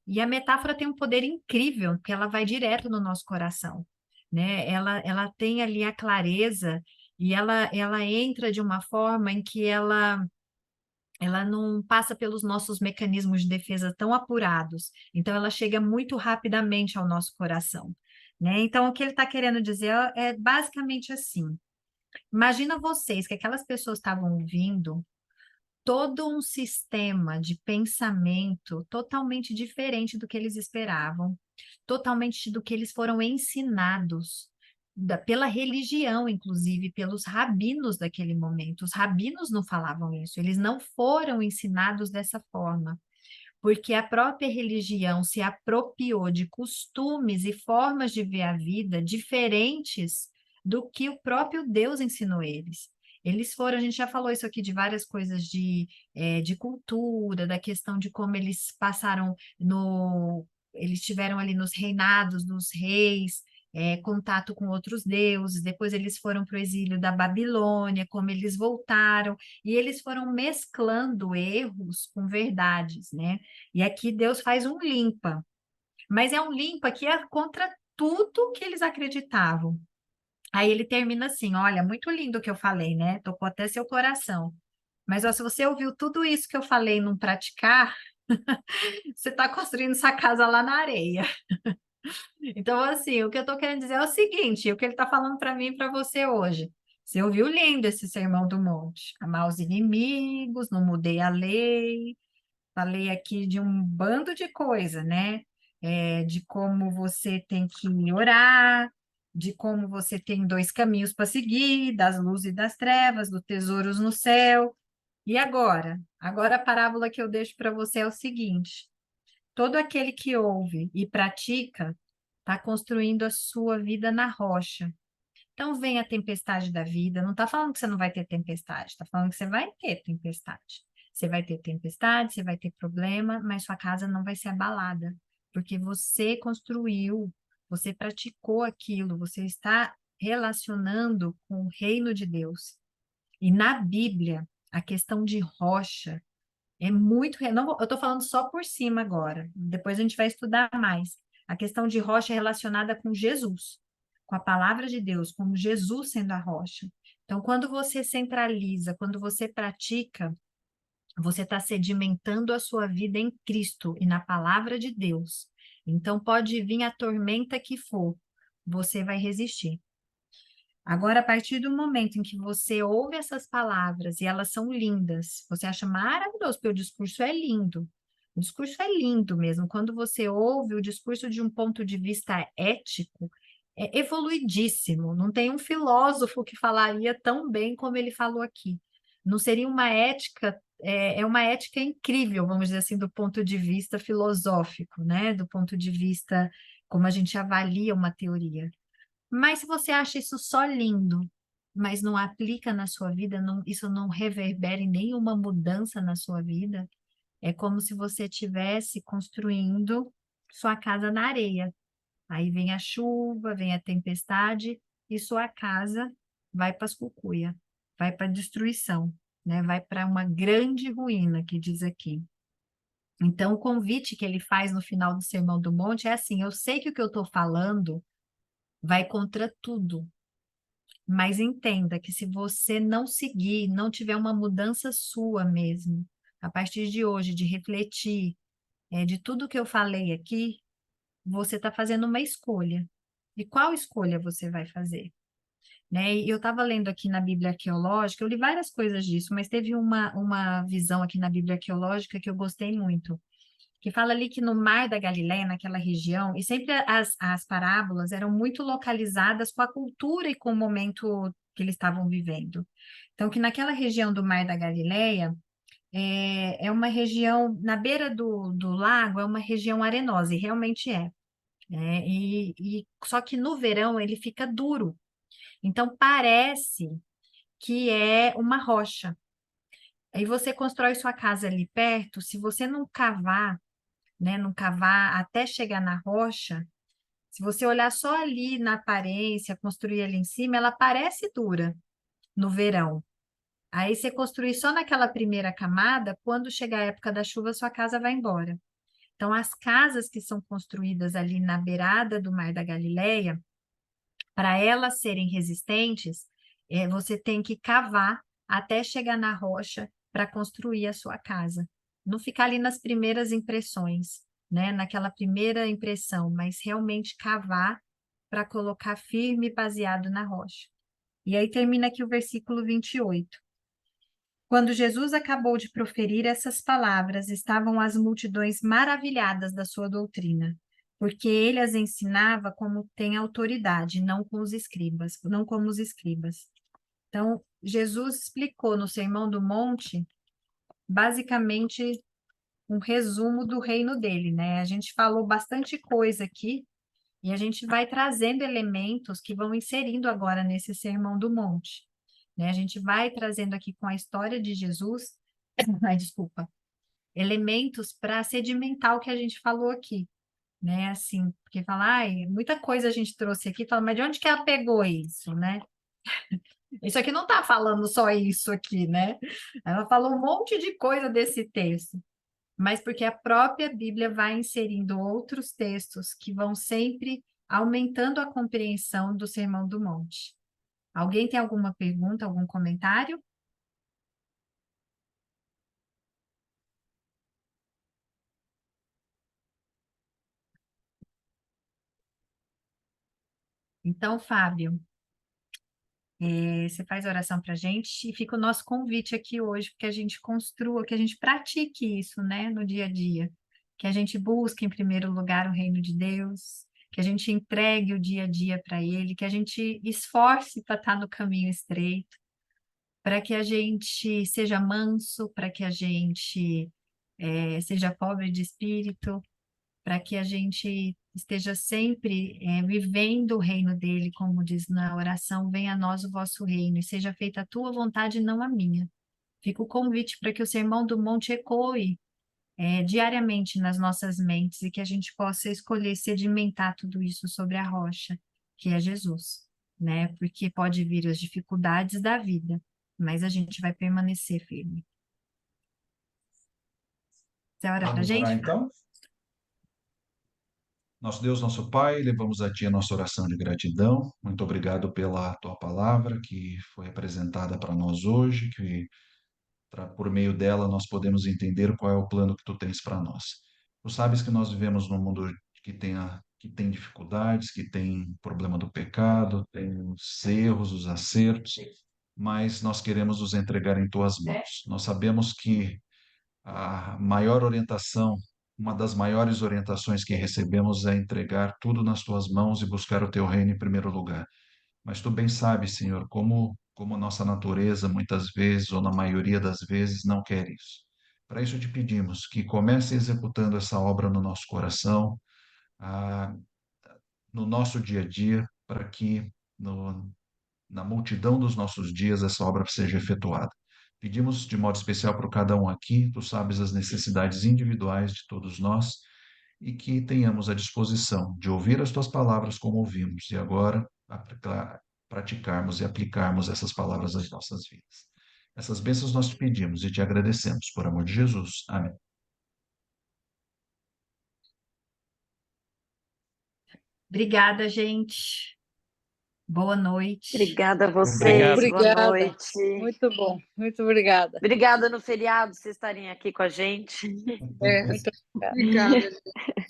E a metáfora tem um poder incrível, porque ela vai direto no nosso coração, né? Ela tem ali a clareza e ela entra de uma forma em que ela não passa pelos nossos mecanismos de defesa tão apurados, então ela chega muito rapidamente ao nosso coração, né? Então, o que ele está querendo dizer é basicamente assim: imagina vocês que aquelas pessoas estavam ouvindo todo um sistema de pensamento totalmente diferente do que eles esperavam, totalmente do que eles foram ensinados, pela religião, inclusive, pelos rabinos daquele momento. Os rabinos não falavam isso, eles não foram ensinados dessa forma, porque a própria religião se apropriou de costumes e formas de ver a vida diferentes do que o próprio Deus ensinou eles. Eles foram, a gente já falou isso aqui de várias coisas de cultura, da questão de como eles passaram eles tiveram ali nos reinados dos reis, contato com outros deuses, depois eles foram para o exílio da Babilônia, como eles voltaram, e eles foram mesclando erros com verdades, né? E aqui Deus faz um limpa, mas é um limpa que é contra tudo que eles acreditavam. Aí ele termina assim: olha, muito lindo o que eu falei, né? Tocou até seu coração. Mas ó, se você ouviu tudo isso que eu falei e não praticar, você está construindo sua casa lá na areia. Então, assim, o que eu estou querendo dizer é o seguinte: o que ele está falando para mim e para você hoje. Você ouviu lindo esse sermão do monte. Amar os inimigos, não mudei a lei. Falei aqui de um bando de coisa, né? De como você tem que orar, de como você tem dois caminhos para seguir, das luzes e das trevas, do tesouros no céu. E agora? Agora a parábola que eu deixo para você é o seguinte: todo aquele que ouve e pratica está construindo a sua vida na rocha. Então vem a tempestade da vida, não está falando que você não vai ter tempestade, está falando que você vai ter tempestade. Você vai ter tempestade, você vai ter problema, mas sua casa não vai ser abalada, porque você construiu, você praticou aquilo, você está relacionando com o reino de Deus. E na Bíblia, a questão de rocha é muito. Eu estou falando só por cima agora, depois a gente vai estudar mais. A questão de rocha é relacionada com Jesus, com a palavra de Deus, como Jesus sendo a rocha. Então, quando você centraliza, quando você pratica, você está sedimentando a sua vida em Cristo e na palavra de Deus. Então, pode vir a tormenta que for, você vai resistir. Agora, a partir do momento em que você ouve essas palavras e elas são lindas, você acha maravilhoso, porque o discurso é lindo. O discurso é lindo mesmo. Quando você ouve o discurso de um ponto de vista ético, é evoluidíssimo. Não tem um filósofo que falaria tão bem como ele falou aqui. Não seria uma ética, é uma ética incrível, vamos dizer assim, do ponto de vista filosófico, né? Do ponto de vista como a gente avalia uma teoria. Mas se você acha isso só lindo, mas não aplica na sua vida, isso não reverbera em nenhuma mudança na sua vida, é como se você estivesse construindo sua casa na areia. Aí vem a chuva, vem a tempestade, e sua casa vai para as cucuia, vai para a destruição, né? Vai para uma grande ruína, que diz aqui. Então, o convite que ele faz no final do Sermão do Monte é assim: eu sei que o que eu estou falando vai contra tudo. Mas entenda que se você não seguir, não tiver uma mudança sua mesmo, a partir de hoje, de refletir, de tudo que eu falei aqui, você está fazendo uma escolha. E qual escolha você vai fazer? Né? E eu estava lendo aqui na Bíblia Arqueológica, eu li várias coisas disso, mas teve uma visão aqui na Bíblia Arqueológica que eu gostei muito, que fala ali que no Mar da Galileia, naquela região, e sempre as parábolas eram muito localizadas com a cultura e com o momento que eles estavam vivendo. Então, que naquela região do Mar da Galileia, é uma região, na beira do lago, é uma região arenosa, e realmente é. Né? Só que no verão ele fica duro. Então, parece que é uma rocha. Aí você constrói sua casa ali perto, se você não cavar, né, não cavar até chegar na rocha, se você olhar só ali na aparência, construir ali em cima, ela parece dura no verão. Aí você construir só naquela primeira camada, quando chegar a época da chuva, sua casa vai embora. Então, as casas que são construídas ali na beirada do Mar da Galileia, para elas serem resistentes, você tem que cavar até chegar na rocha para construir a sua casa. Não ficar ali nas primeiras impressões, né? Naquela primeira impressão, mas realmente cavar para colocar firme e baseado na rocha. E aí termina aqui o versículo 28. Quando Jesus acabou de proferir essas palavras, estavam as multidões maravilhadas da sua doutrina, porque ele as ensinava como tem autoridade, não com os escribas, não como os escribas. Então, Jesus explicou no Sermão do Monte, basicamente, um resumo do reino dele, né? A gente falou bastante coisa aqui e a gente vai trazendo elementos que vão inserindo agora nesse Sermão do Monte, né? A gente vai trazendo aqui com a história de Jesus, ai, desculpa, elementos para sedimentar o que a gente falou aqui, né? Assim, porque falar, ai, muita coisa a gente trouxe aqui, fala, mas de onde que ela pegou isso, né? Isso aqui não está falando só isso aqui, né? Ela falou um monte de coisa desse texto, mas porque a própria Bíblia vai inserindo outros textos que vão sempre aumentando a compreensão do Sermão do Monte. Alguém tem alguma pergunta, algum comentário? Então, Fábio, você faz oração para a gente e fica o nosso convite aqui hoje, que a gente construa, que a gente pratique isso, né, no dia a dia. Que a gente busque, em primeiro lugar, o reino de Deus, que a gente entregue o dia a dia para Ele, que a gente esforce para estar no caminho estreito, para que a gente seja manso, para que a gente seja pobre de espírito, para que a gente esteja sempre vivendo o reino dele, como diz na oração, venha a nós o vosso reino, e seja feita a tua vontade, não a minha. Fica o convite para que o Sermão do Monte ecoe diariamente nas nossas mentes e que a gente possa escolher sedimentar tudo isso sobre a rocha, que é Jesus, né? Porque pode vir as dificuldades da vida, mas a gente vai permanecer firme. Você ora para a Vamos orar gente? então? Nosso Deus, nosso Pai, levamos a Ti a nossa oração de gratidão. Muito obrigado pela Tua palavra que foi apresentada para nós hoje, que por meio dela nós podemos entender qual é o plano que Tu tens para nós. Tu sabes que nós vivemos num mundo que tem dificuldades, que tem problema do pecado, tem os erros, os acertos, mas nós queremos nos entregar em Tuas mãos. Nós sabemos que a maior orientação, uma das maiores orientações que recebemos é entregar tudo nas tuas mãos e buscar o teu reino em primeiro lugar. Mas tu bem sabes, Senhor, como nossa natureza muitas vezes, ou na maioria das vezes, não quer isso. Para isso te pedimos que comece executando essa obra no nosso coração, ah, no nosso dia a dia, para que na multidão dos nossos dias essa obra seja efetuada. Pedimos de modo especial para cada um aqui, tu sabes as necessidades individuais de todos nós, e que tenhamos a disposição de ouvir as tuas palavras como ouvimos, e agora praticarmos e aplicarmos essas palavras às nossas vidas. Essas bênçãos nós te pedimos e te agradecemos, por amor de Jesus. Amém. Obrigada, gente. Boa noite. Obrigada a vocês, Obrigado. boa Obrigada. noite. Muito bom, muito obrigada. Obrigada no feriado vocês estarem aqui com a gente. Muito obrigada. Obrigada, gente.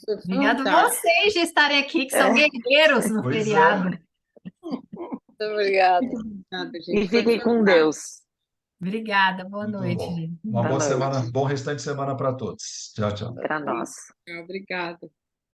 Foi Obrigado fantástico. vocês de estarem aqui, que são guerreiros no Pois é. feriado. Muito obrigada. Obrigada, E gente. Foi fiquem com fantástico. Deus. Obrigada, boa Muito noite, bom. gente. Uma Boa boa noite. semana, bom restante de semana para todos. Tchau, tchau. Para nós. Obrigada.